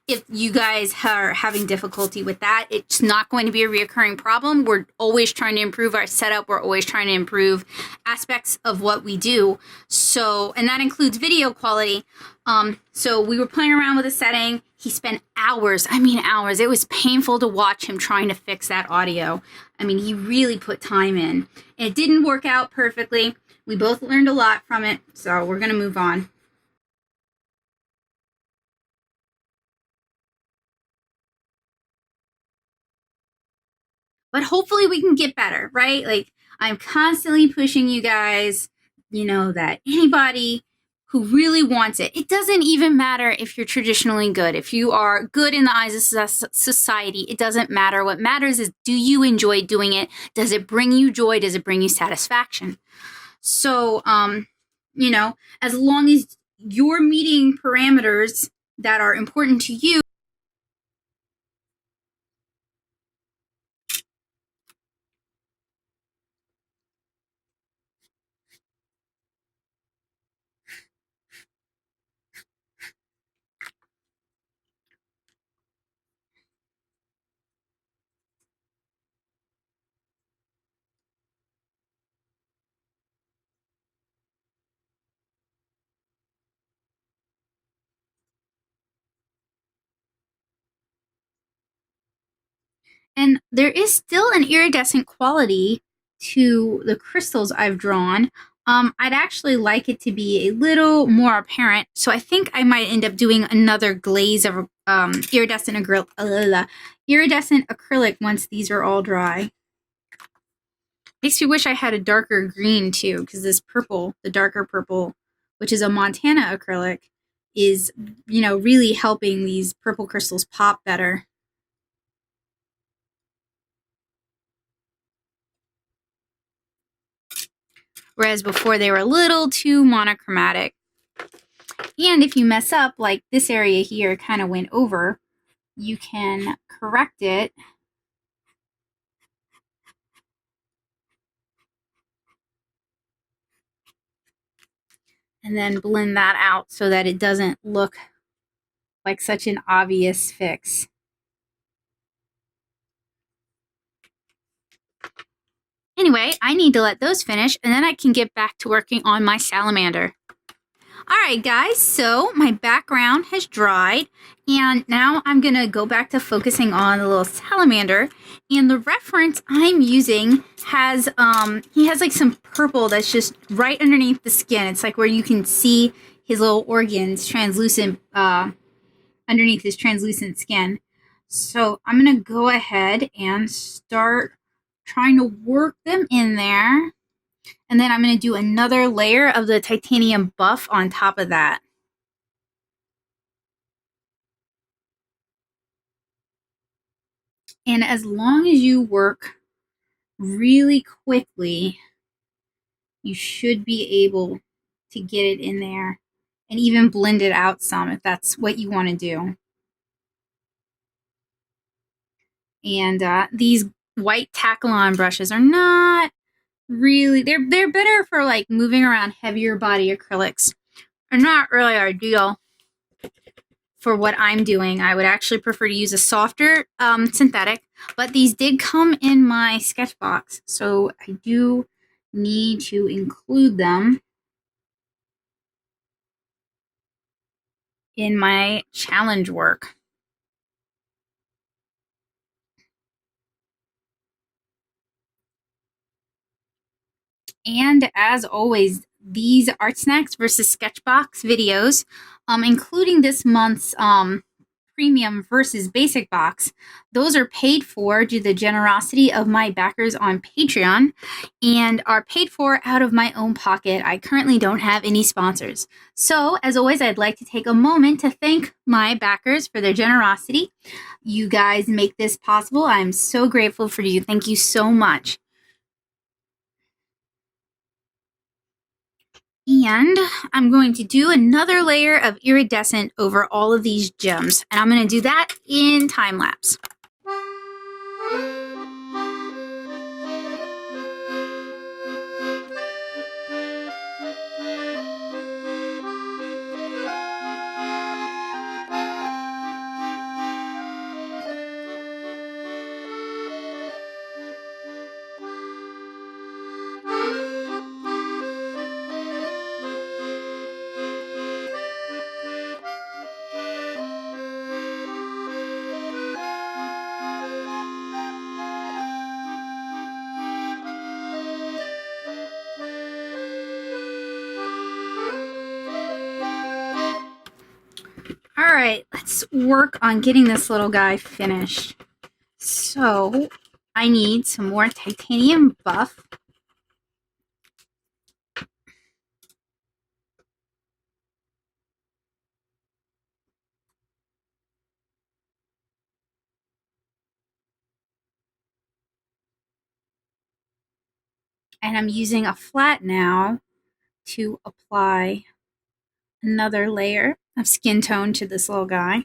if you guys are having difficulty with that. It's not going to be a reoccurring problem. We're always trying to improve our setup. We're always trying to improve aspects of what we do. So, and that includes video quality. So we were playing around with the setting. He spent hours, I mean hours. It was painful to watch him trying to fix that audio. I mean, he really put time in. It didn't work out perfectly. We both learned a lot from it. So we're going to move on. But hopefully we can get better, right? Like, I'm constantly pushing you guys, that anybody who really wants it, it doesn't even matter if you're traditionally good. If you are good in the eyes of society, it doesn't matter. What matters is, do you enjoy doing it? Does it bring you joy? Does it bring you satisfaction? So, as long as you're meeting parameters that are important to you, and there is still an iridescent quality to the crystals I've drawn. I'd actually like it to be a little more apparent, so I think I might end up doing another glaze of iridescent acrylic once these are all dry. Makes me wish I had a darker green too, because this purple, the darker purple, which is a Montana acrylic, is, really helping these purple crystals pop better. Whereas before they were a little too monochromatic. And if you mess up, like this area here kind of went over, you can correct it. And then blend that out so that it doesn't look like such an obvious fix. Anyway, I need to let those finish, and then I can get back to working on my salamander. Alright guys, so my background has dried, and now I'm going to go back to focusing on the little salamander. And the reference I'm using has, he has like some purple that's just right underneath the skin. It's like where you can see his little organs translucent, underneath his translucent skin. So I'm going to go ahead and start trying to work them in there. And then I'm going to do another layer of the titanium buff on top of that. And as long as you work really quickly, you should be able to get it in there and even blend it out some if that's what you want to do. And these white Taklon brushes are not really, they're better for like moving around heavier body acrylics. They're not really ideal for what I'm doing. I would actually prefer to use a softer synthetic, but these did come in my SketchBox, so I do need to include them in my challenge work. And as always, these Art Snacks versus Sketchbox videos, including this month's Premium versus Basic box. Those are paid for due to the generosity of my backers on Patreon and are paid for out of my own pocket. I currently don't have any sponsors. So, as always, I'd like to take a moment to thank my backers for their generosity. You guys make this possible. I'm so grateful for you. Thank you so much. And I'm going to do another layer of iridescent over all of these gems. And I'm going to do that in time lapse. All right, let's work on getting this little guy finished. So I need some more titanium buff. And I'm using a flat now to apply another layer of skin tone to this little guy.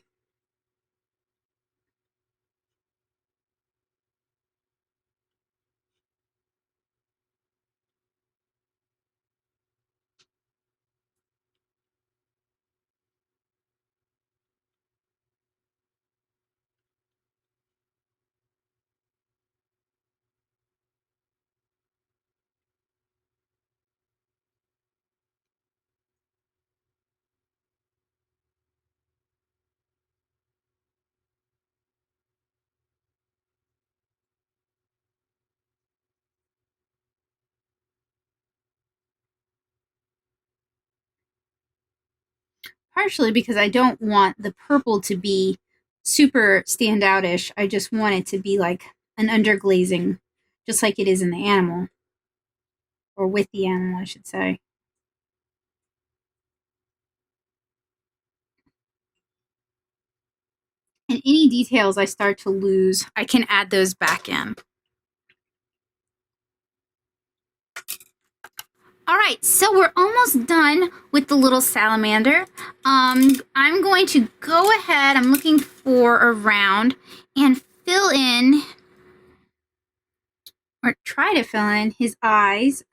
Partially because I don't want the purple to be super standout-ish. I just want it to be like an underglazing, just like it is in the animal. Or with the animal, I should say. And any details I start to lose, I can add those back in. All right, so we're almost done with the little salamander. I'm going to go ahead, I'm looking for a round, and fill in, or try to fill in, his eyes,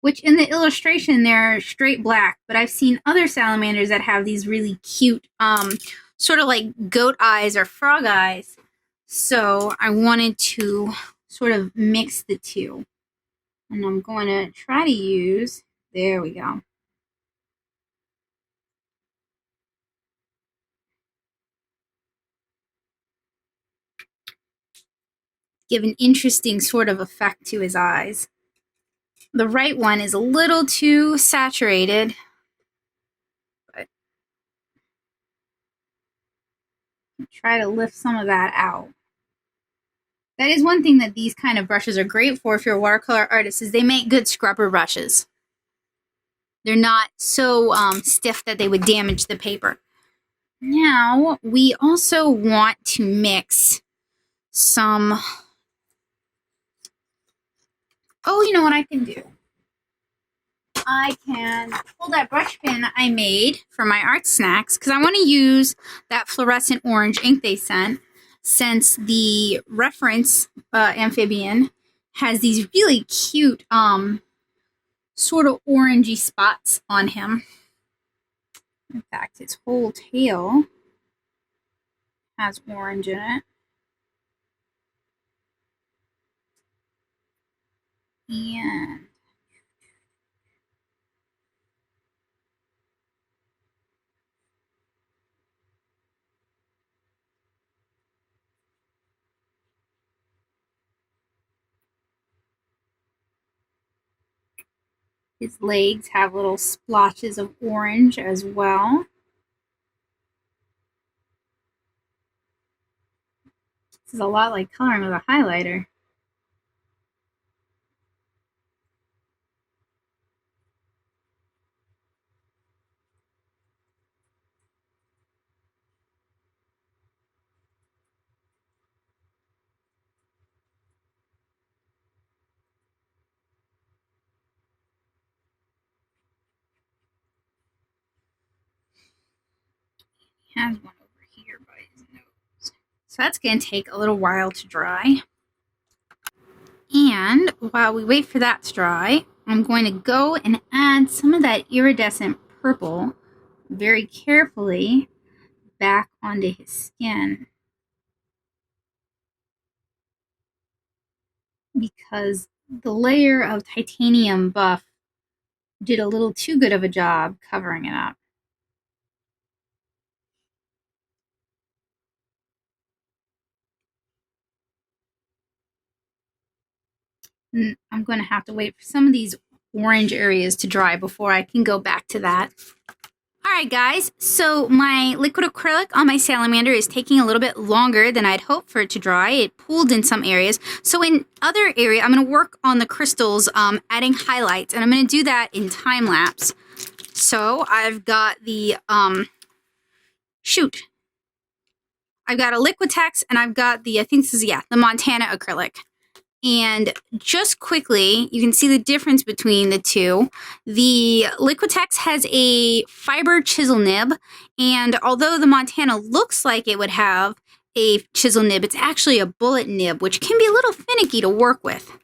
which in the illustration they're straight black, but I've seen other salamanders that have these really cute, sort of like goat eyes or frog eyes. So I wanted to sort of mix the two. And I'm going to try to use, there we go. Give an interesting sort of effect to his eyes. The right one is a little too saturated, but try to lift some of that out. That is one thing that these kind of brushes are great for if you're a watercolor artist, is they make good scrubber brushes. They're not so stiff that they would damage the paper. Now, we also want to mix some... Oh, you know what I can do? I can pull that brush pen I made for my art snacks, because I want to use that fluorescent orange ink they sent, since the reference amphibian has these really cute sort of orangey spots on him. In fact, its whole tail has orange in it. And his legs have little splotches of orange as well. This is a lot like coloring with a highlighter. He has one over here by his nose. So that's going to take a little while to dry. And while we wait for that to dry, I'm going to go and add some of that iridescent purple very carefully back onto his skin. Because the layer of titanium buff did a little too good of a job covering it up. And I'm going to have to wait for some of these orange areas to dry before I can go back to that. Alright guys, so my liquid acrylic on my salamander is taking a little bit longer than I'd hoped for it to dry. It pooled in some areas. So in other area, I'm going to work on the crystals, adding highlights, and I'm going to do that in time lapse. So I've got the, I've got a Liquitex, and I've got the, I think this is, the Montana acrylic. And just quickly, you can see the difference between the two. The Liquitex has a fiber chisel nib, and although the Montana looks like it would have a chisel nib, it's actually a bullet nib, which can be a little finicky to work with.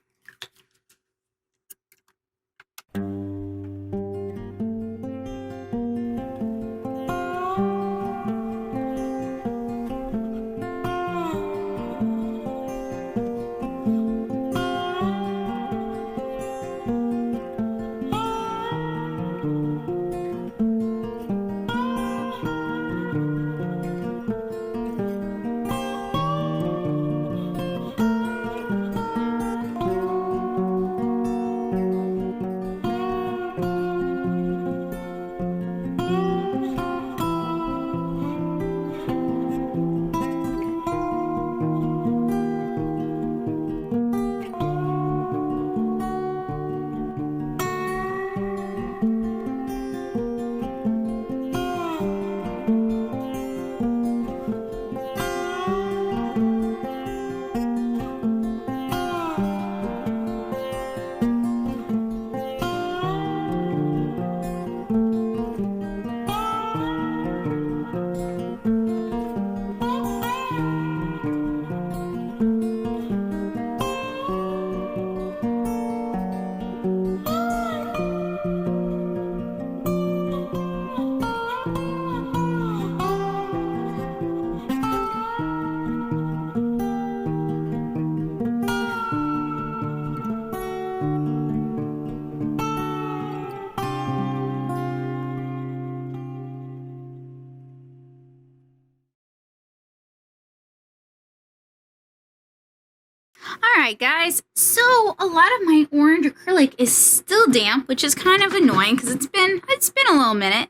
Alright guys, so a lot of my orange acrylic is still damp, which is kind of annoying because it's been a little minute.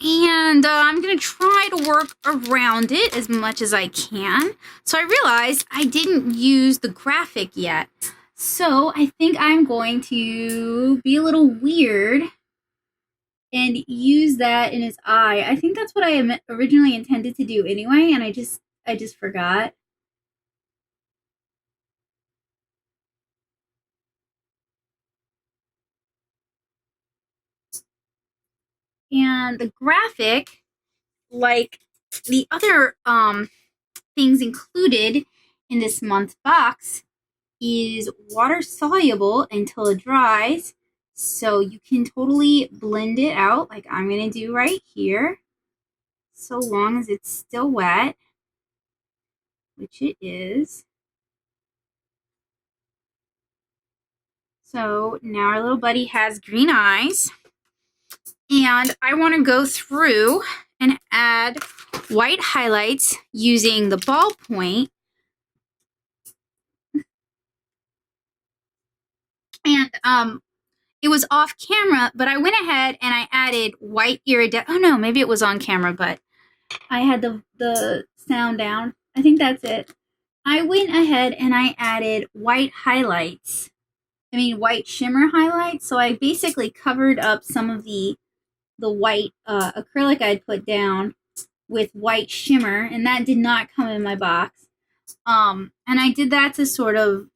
And I'm going to try to work around it as much as I can. So I realized I didn't use the Graphik yet. So I think I'm going to be a little weird and use that in his eye. I think that's what I originally intended to do anyway, and I just forgot. And the Graphik, like the other things included in this month's box, is water soluble until it dries. So you can totally blend it out like I'm going to do right here, so long as it's still wet, which it is. So now our little buddy has green eyes. And I want to go through and add white highlights using the ballpoint. And it was off camera, but I went ahead and I added white iridescent. Oh no, maybe it was on camera, but I had the sound down. I think that's it. I went ahead and I added white highlights. White shimmer highlights. So I basically covered up some of the white acrylic I'd put down with white shimmer, and that did not come in my box. And I did that to sort of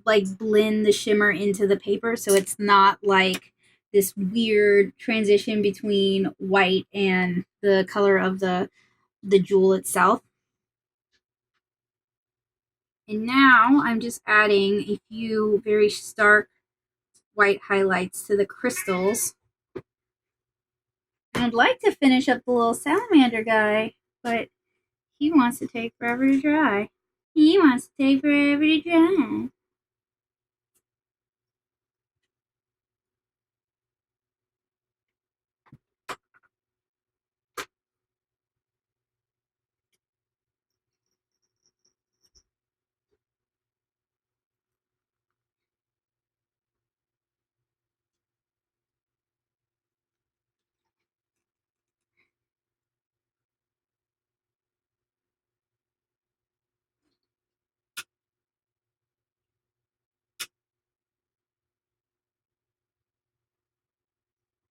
like blend the shimmer into the paper, so it's not like this weird transition between white and the color of the jewel itself. And now I'm just adding a few very stark white highlights to the crystals. I'd like to finish up the little salamander guy, but he wants to take forever to dry. He wants to take forever to dry.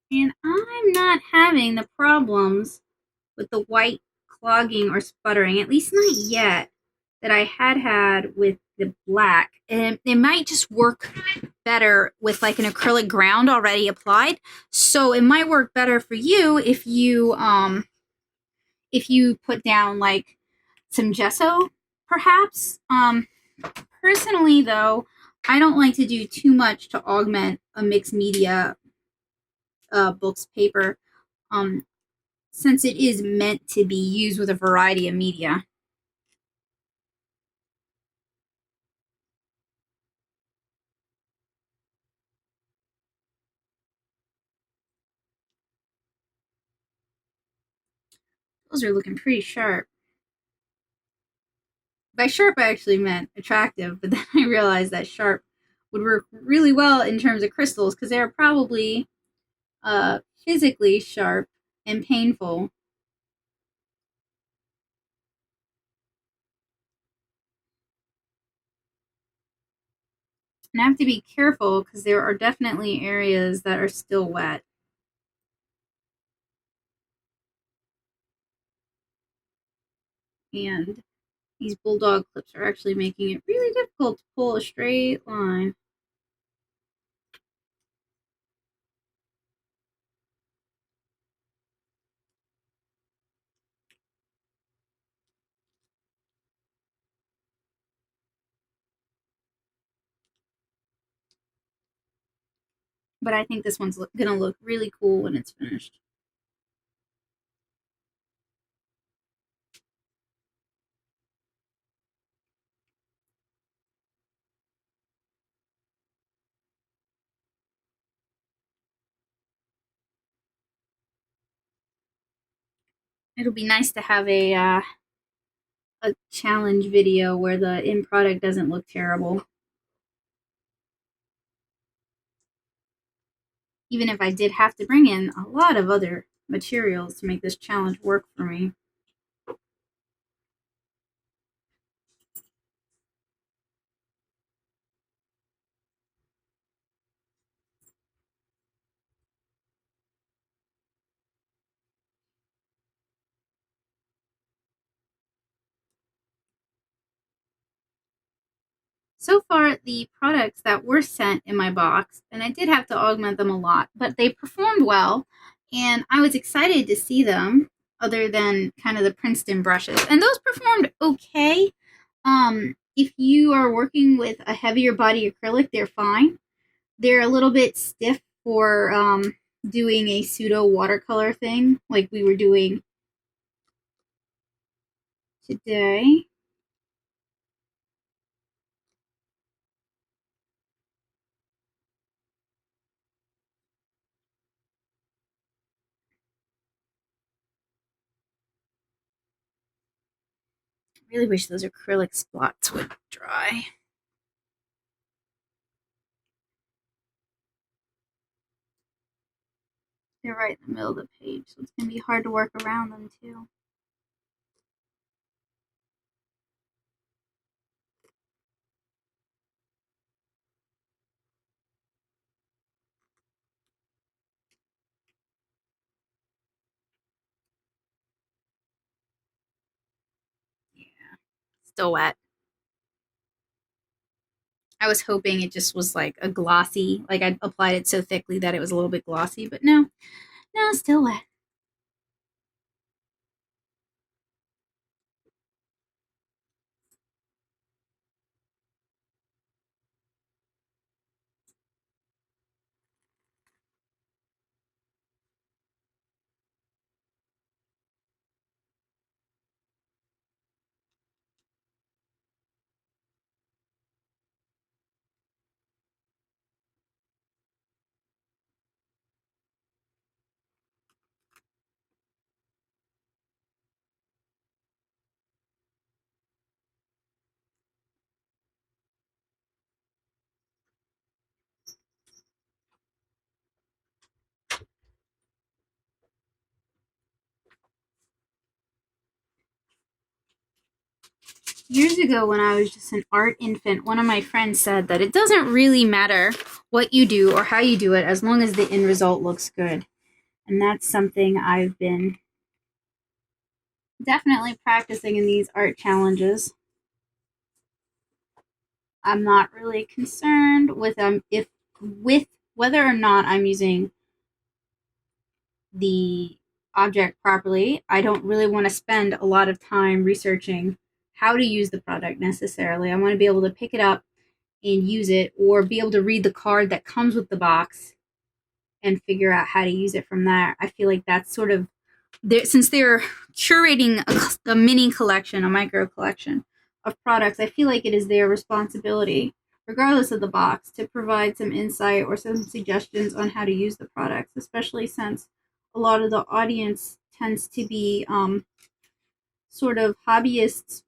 And I'm not having the problems with the white clogging or sputtering, at least not yet, that I had with the black. And it might just work better with like an acrylic ground already applied. So it might work better for you if you put down like some gesso, perhaps. Personally though, I don't like to do too much to augment a mixed media book's paper. Um, since it is meant to be used with a variety of media. Those are looking pretty sharp. By sharp, I actually meant attractive, but then I realized that sharp would work really well in terms of crystals because they are probably physically sharp and painful. And I have to be careful because there are definitely areas that are still wet. And these bulldog clips are actually making it really difficult to pull a straight line. But I think this one's gonna look really cool when it's finished. It'll be nice to have a challenge video where the end product doesn't look terrible. Even if I did have to bring in a lot of other materials to make this challenge work for me. So far, the products that were sent in my box, and I did have to augment them a lot, but they performed well, and I was excited to see them, other than kind of the Princeton brushes. And those performed okay. If you are working with a heavier body acrylic, they're fine. They're a little bit stiff for doing a pseudo watercolor thing like we were doing today. I really wish those acrylic spots would dry. They're right in the middle of the page, so it's going to be hard to work around them too. still wet. I was hoping it just was like a glossy, like I applied it so thickly that it was a little bit glossy, but no, still wet. Years ago, when I was just an art infant, one of my friends said that it doesn't really matter what you do or how you do it as long as the end result looks good. And that's something I've been definitely practicing in these art challenges. I'm not really concerned with with whether or not I'm using the object properly. I don't really want to spend a lot of time researching how to use the product necessarily. I want to be able to pick it up and use it, or be able to read the card that comes with the box and figure out how to use it from there. I feel like that's sort of, since they're curating a mini collection, a micro collection of products, I feel like it is their responsibility, regardless of the box, to provide some insight or some suggestions on how to use the products, especially since a lot of the audience tends to be sort of hobbyists,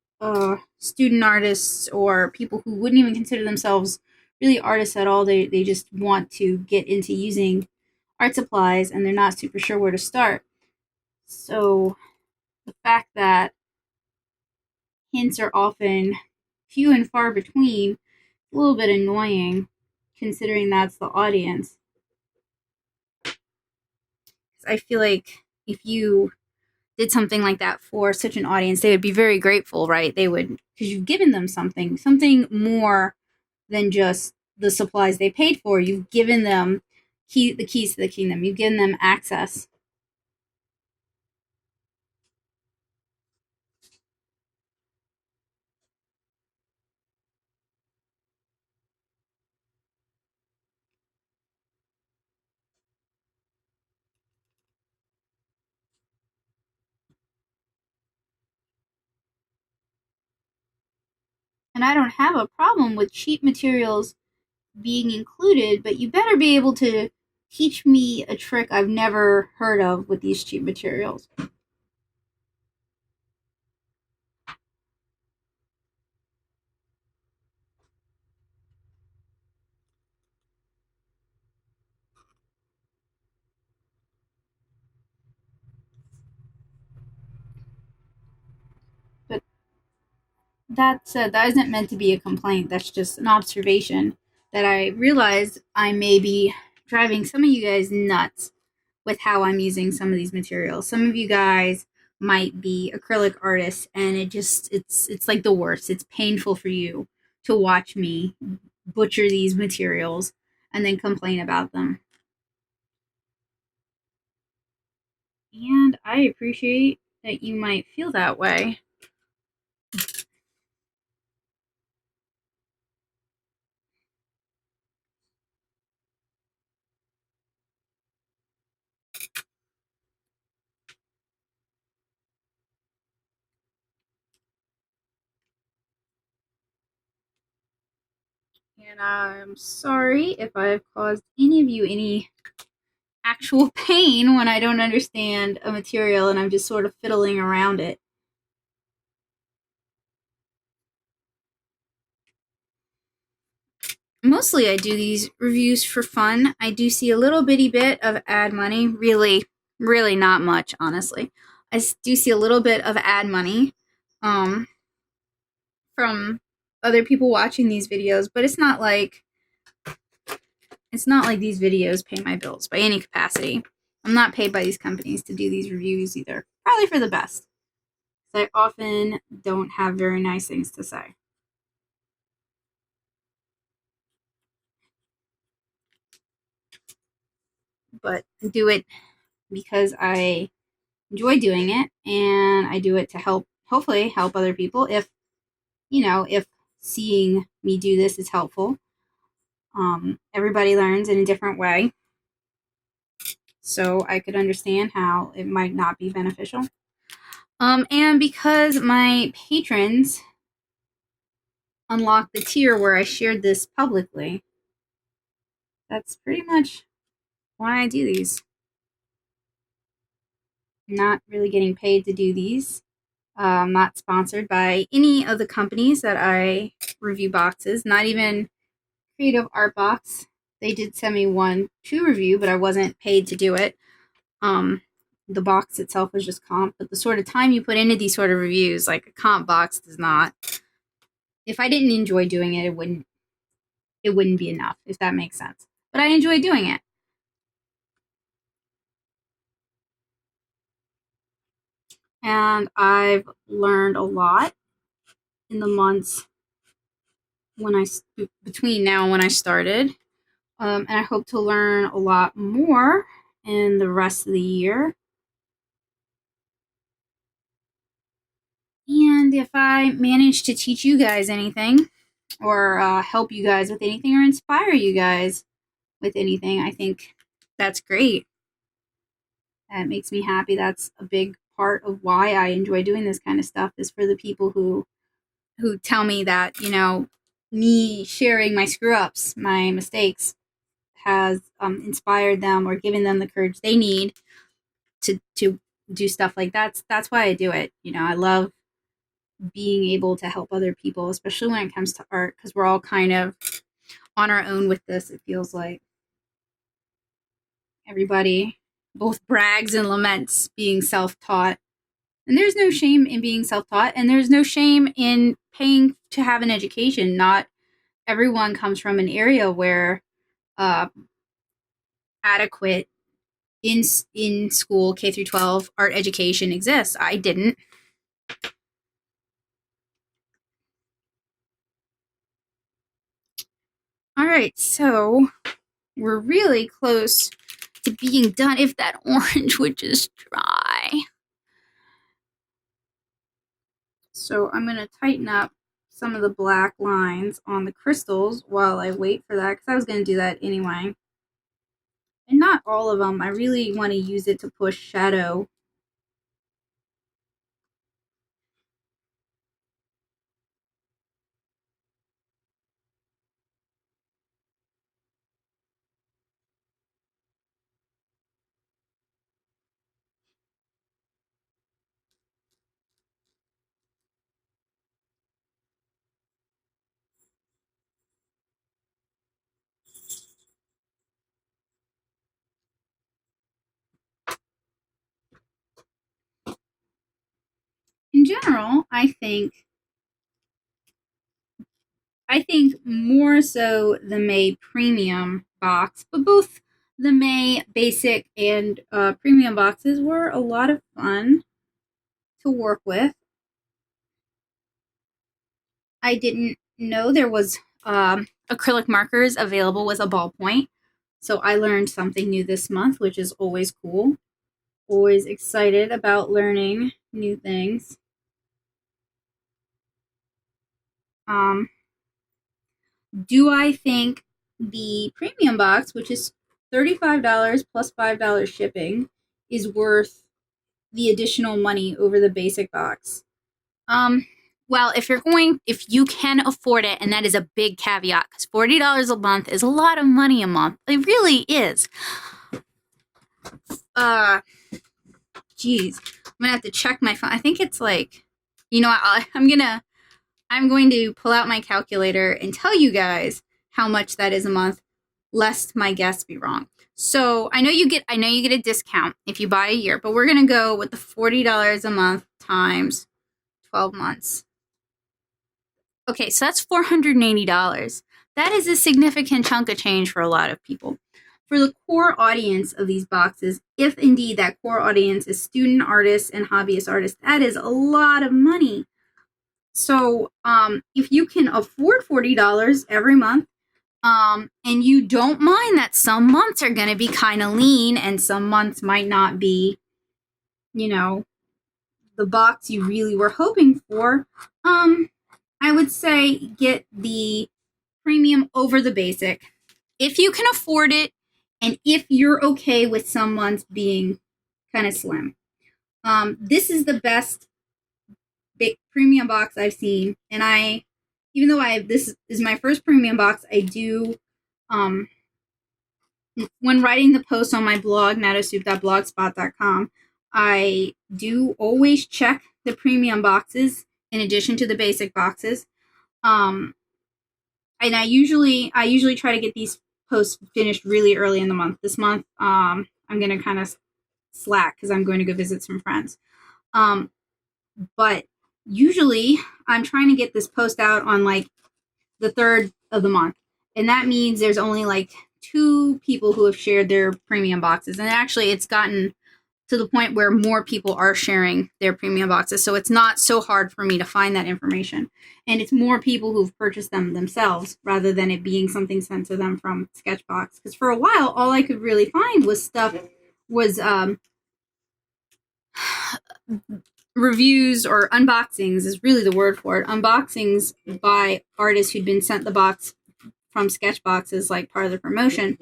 student artists, or people who wouldn't even consider themselves really artists at all. They just want to get into using art supplies and they're not super sure where to start. So the fact that hints are often few and far between, a little bit annoying considering that's the audience. I feel like if you did something like that for such an audience, they would be very grateful, right? They would, because you've given them something more than just the supplies they paid for. You've given them the keys to the kingdom. You've given them access. And I don't have a problem with cheap materials being included, but you better be able to teach me a trick I've never heard of with these cheap materials. But that said, that isn't meant to be a complaint. That's just an observation that I realize I may be driving some of you guys nuts with how I'm using some of these materials. Some of you guys might be acrylic artists and it's like the worst. It's painful for you to watch me butcher these materials and then complain about them. And I appreciate that you might feel that way. And I'm sorry if I've caused any of you any actual pain when I don't understand a material and I'm just sort of fiddling around it. Mostly I do these reviews for fun. I do see a little bitty bit of ad money. Really not much, honestly. I do see a little bit of ad money from other people watching these videos, but it's not like these videos pay my bills by any capacity. I'm not paid by these companies to do these reviews either. Probably for the best. So I often don't have very nice things to say. But I do it because I enjoy doing it, and I do it to help, hopefully help other people if, if seeing me do this is helpful. Everybody learns in a different way, so I could understand how it might not be beneficial. And because my patrons unlocked the tier where I shared this publicly, that's pretty much why I do these. I'm not really getting paid to do these. I'm not sponsored by any of the companies that I review boxes, not even Creative Art Box. They did send me one to review, but I wasn't paid to do it. The box itself was just comp, but the sort of time you put into these sort of reviews, like a comp box, does not. If I didn't enjoy doing it, it wouldn't be enough, if that makes sense. But I enjoy doing it. And I've learned a lot in the months between now and when I started. And I hope to learn a lot more in the rest of the year. And if I manage to teach you guys anything, or help you guys with anything, or inspire you guys with anything, I think that's great. That makes me happy. That's a big part of why I enjoy doing this kind of stuff, is for the people who tell me that, me sharing my screw ups, my mistakes, has inspired them or given them the courage they need to do stuff like that. That's why I do it. I love being able to help other people, especially when it comes to art, because we're all kind of on our own with this. It feels like everybody both brags and laments being self-taught, and there's no shame in being self-taught, and there's no shame in paying to have an education. Not everyone comes from an area where adequate in school K through 12 art education exists. I didn't. All right, so we're really close to being done. If that orange would just dry. So I'm going to tighten up some of the black lines on the crystals while I wait for that, because I was going to do that anyway. And not all of them. I really want to use it to push shadow. In general, I think more so the May Premium box, but both the May Basic and Premium boxes were a lot of fun to work with. I didn't know there was acrylic markers available with a ballpoint, so I learned something new this month, which is always cool. Always excited about learning new things. Do I think the premium box, which is $35 plus $5 shipping, is worth the additional money over the basic box? Well, if you can afford it, and that is a big caveat, because $40 a month is a lot of money a month. It really is. Geez, I'm gonna have to check my phone. I think it's like, I'm going to pull out my calculator and tell you guys how much that is a month, lest my guess be wrong. So I know you get a discount if you buy a year, but we're gonna go with the $40 a month times 12 months. Okay, so that's $480. That is a significant chunk of change for a lot of people. for the core audience of these boxes, if indeed that core audience is student artists and hobbyist artists, that is a lot of money. So if you can afford $40 every month, and you don't mind that some months are going to be kind of lean and some months might not be, you know, the box you really were hoping for, I would say get the premium over the basic if you can afford it and if you're okay with some months being kind of slim. This is the best big premium box I've seen, and even though this is my first premium box, I do, when writing the post on my blog, natosoup.blogspot.com, I do always check the premium boxes in addition to the basic boxes. And I usually try to get these posts finished really early in the month. This month, I'm going to kind of slack because I'm going to go visit some friends. But usually I'm trying to get this post out on like the 3rd of the month. And that means there's only like 2 people who have shared their premium boxes. And actually it's gotten to the point where more people are sharing their premium boxes. So it's not so hard for me to find that information. And it's more people who've purchased them themselves rather than it being something sent to them from SketchBox. Because for a while, all I could really find was reviews or unboxings is really the word for it. Unboxings by artists who'd been sent the box from SketchBox as like part of the promotion.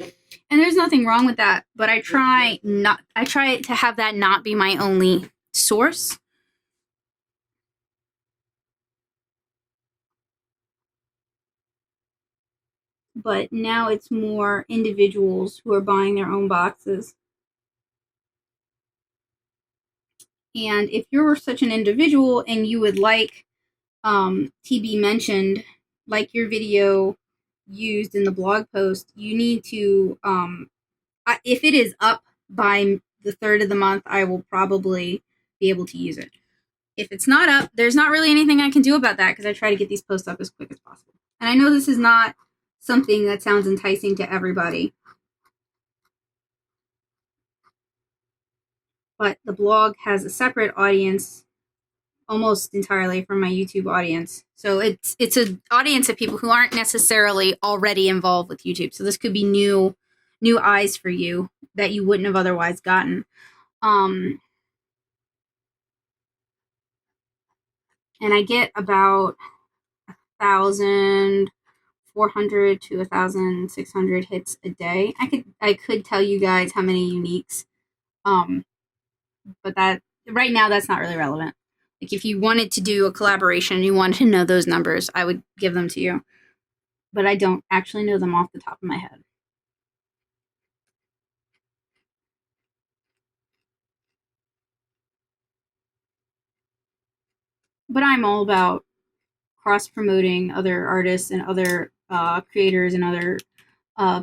And there's nothing wrong with that, but I try to have that not be my only source. But now it's more individuals who are buying their own boxes. And if you're such an individual and you would like TB mentioned, like your video used in the blog post, you need to, if it is up by the 3rd of the month, I will probably be able to use it. If it's not up, there's not really anything I can do about that because I try to get these posts up as quick as possible. And I know this is not something that sounds enticing to everybody, but the blog has a separate audience almost entirely from my YouTube audience. So it's an audience of people who aren't necessarily already involved with YouTube. So this could be new eyes for you that you wouldn't have otherwise gotten. And I get about 1,400 to 1,600 hits a day. I could tell you guys how many uniques, but that right now that's not really relevant. Like if you wanted to do a collaboration and you wanted to know those numbers, I would give them to you. But I don't actually know them off the top of my head. But I'm all about cross-promoting other artists and other creators and other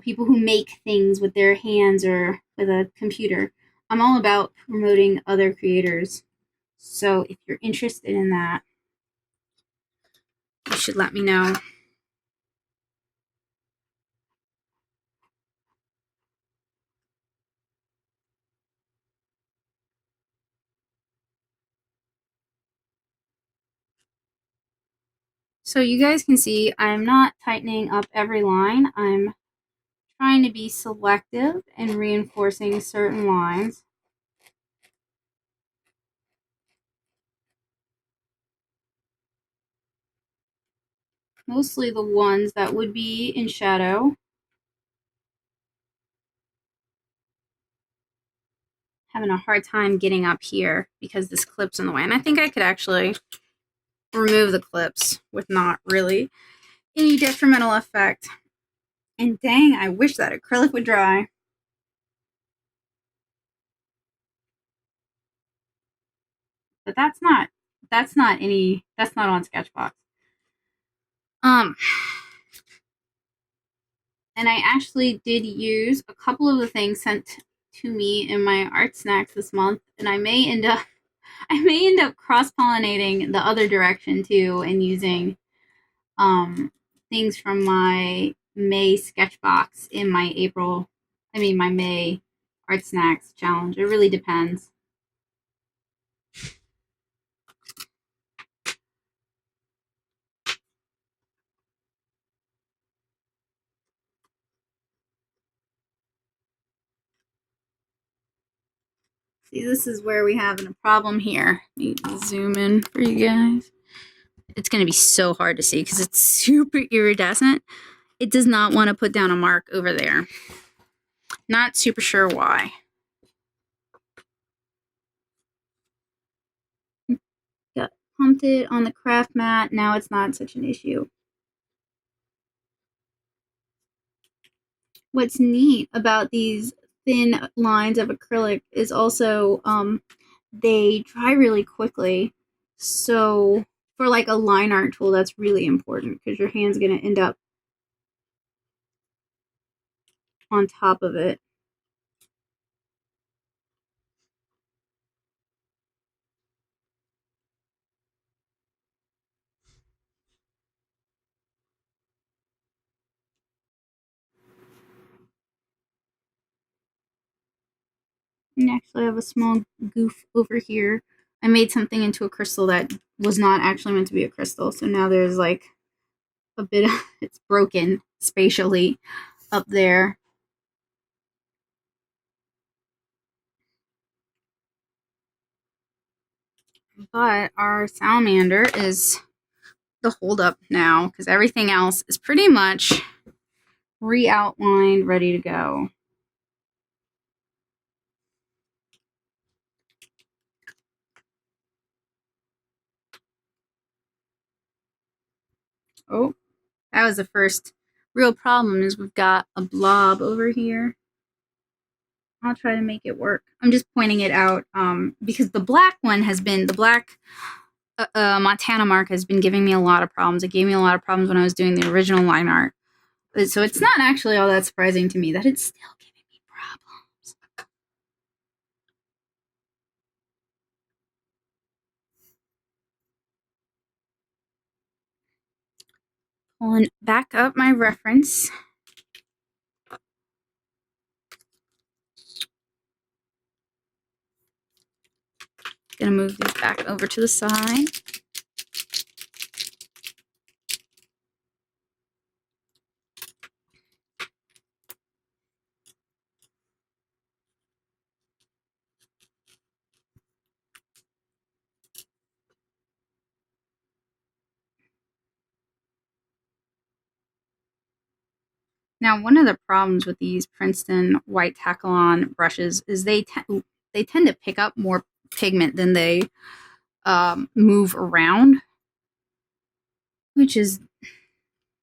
people who make things with their hands or with a computer. I'm all about promoting other creators. So if you're interested in that, you should let me know. So you guys can see I'm not tightening up every line. I'm trying to be selective and reinforcing certain lines. Mostly the ones that would be in shadow. Having a hard time getting up here because this clip's in the way. And I think I could actually remove the clips with not really any detrimental effect. And dang, I wish that acrylic would dry. But that's not on SketchBox. And I actually did use a couple of the things sent to me in my art snacks this month, and I may end up cross-pollinating the other direction too and using things from my May sketchbox in my April I mean, my May Art Snacks challenge. It really depends. See, this is where we have a problem here. Let me zoom in for you guys. It's going to be so hard to see because it's super iridescent. It does not want to put down a mark over there. Not super sure why. Got pumped it on the craft mat. Now it's not such an issue. What's neat about these thin lines of acrylic is also they dry really quickly. So for like a line art tool, that's really important because your hand's going to end up on top of it. And actually, I have a small goof over here. I made something into a crystal that was not actually meant to be a crystal. So now there's like a bit of, it's broken spatially up there. But our salamander is the holdup now because everything else is pretty much re-outlined, ready to go. Oh, that was the first real problem is we've got a blob over here. I'll try to make it work. I'm just pointing it out because the black one has been, the black Montana mark has been giving me a lot of problems. It gave me a lot of problems when I was doing the original line art. So it's not actually all that surprising to me that it's still giving me problems. Pulling back up my reference. Gonna move these back over to the side. Now, one of the problems with these Princeton white Taklon brushes is they tend to pick up more pigment than they move around, which is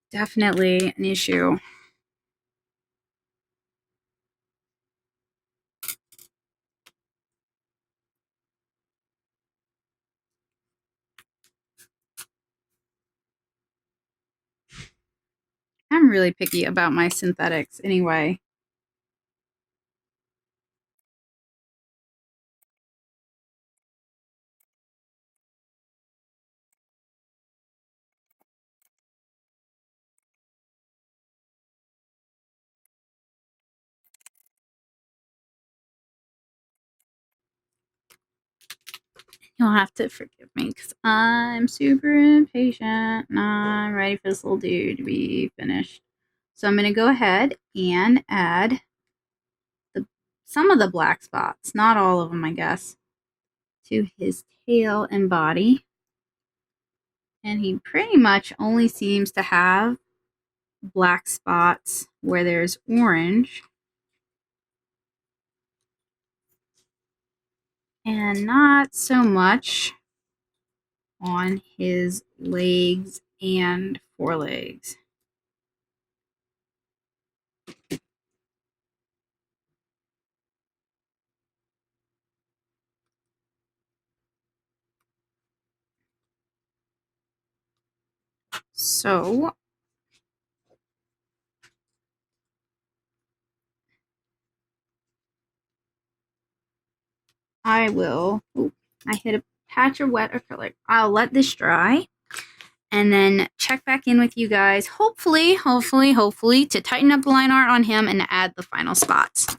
definitely an issue. I'm really picky about my synthetics anyway. You'll have to forgive me because I'm super impatient and I'm ready for this little dude to be finished. So I'm going to go ahead and add some of the black spots, not all of them, I guess, to his tail and body. And he pretty much only seems to have black spots where there's orange. And not so much on his legs and forelegs. So I will, I hit a patch of wet acrylic. I'll let this dry and then check back in with you guys, hopefully, to tighten up the line art on him and add the final spots.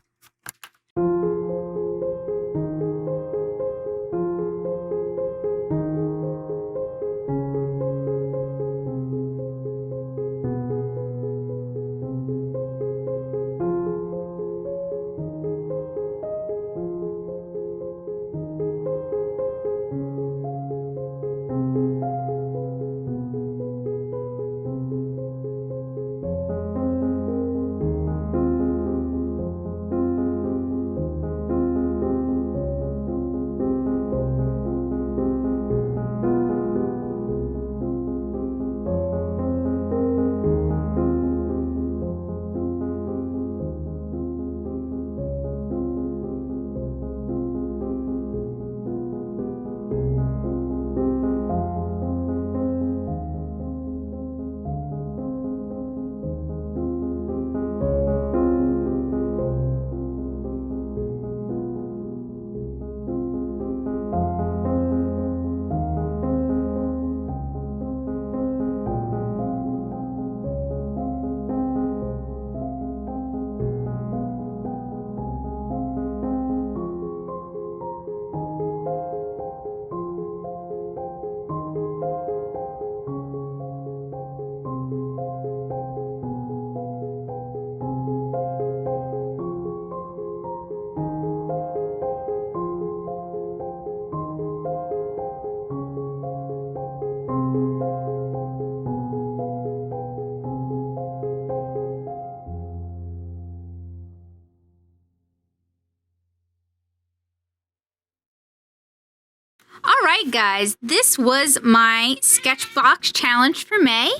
Alright guys, this was my SketchBox challenge for May,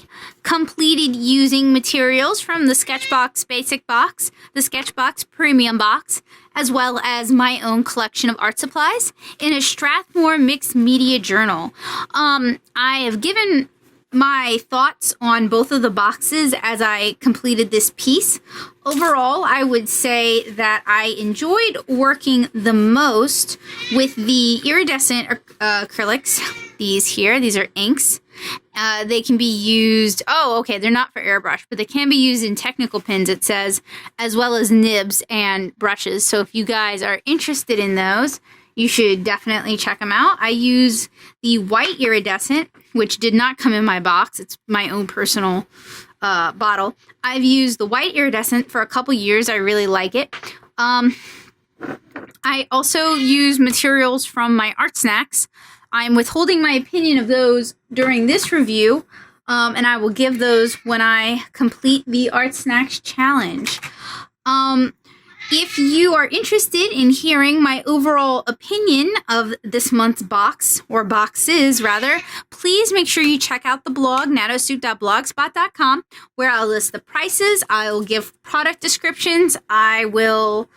completed using materials from the SketchBox Basic Box, the SketchBox Premium Box, as well as my own collection of art supplies in a Strathmore Mixed Media Journal. I have given my thoughts on both of the boxes as I completed this piece. Overall, I would say that I enjoyed working the most with the iridescent acrylics. These are inks. They can be used, they're not for airbrush, but they can be used in technical pins, it says, as well as nibs and brushes. So if you guys are interested in those, you should definitely check them out. I use the white iridescent, which did not come in my box. It's my own personal bottle. I've used the white iridescent for a couple years. I really like it. I also use materials from my art snacks. I'm withholding my opinion of those during this review, and I will give those when I complete the art snacks challenge. If you are interested in hearing my overall opinion of this month's box, or boxes rather, please make sure you check out the blog, natosoup.blogspot.com, where I'll list the prices, I'll give product descriptions, I will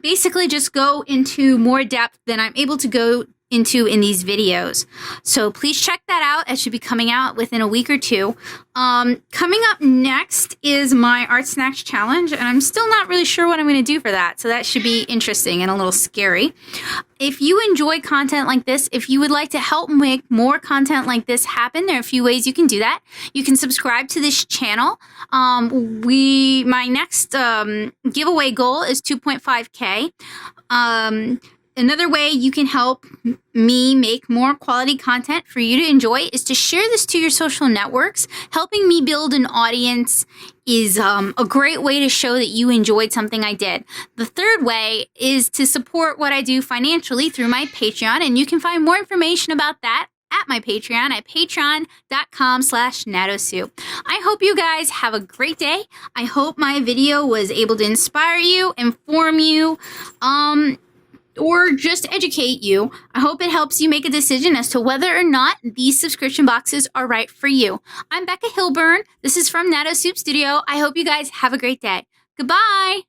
basically just go into more depth than I'm able to go into in these videos. So please check that out. It should be coming out within a week or two. Coming up next is my Art Snacks Challenge, and I'm still not really sure what I'm going to do for that. So that should be interesting and a little scary. If you enjoy content like this, if you would like to help make more content like this happen, there are a few ways you can do that. You can subscribe to this channel. My next giveaway goal is 2.5K. Another way you can help me make more quality content for you to enjoy is to share this to your social networks. Helping me build an audience is a great way to show that you enjoyed something I did. The third way is to support what I do financially through my Patreon, and you can find more information about that at my Patreon at patreon.com/natosoup. I hope you guys have a great day. I hope my video was able to inspire you, inform you, or just educate you. I hope it helps you make a decision as to whether or not these subscription boxes are right for you. I'm Becca Hilburn. This is from Natosoup Studio. I hope you guys have a great day. Goodbye.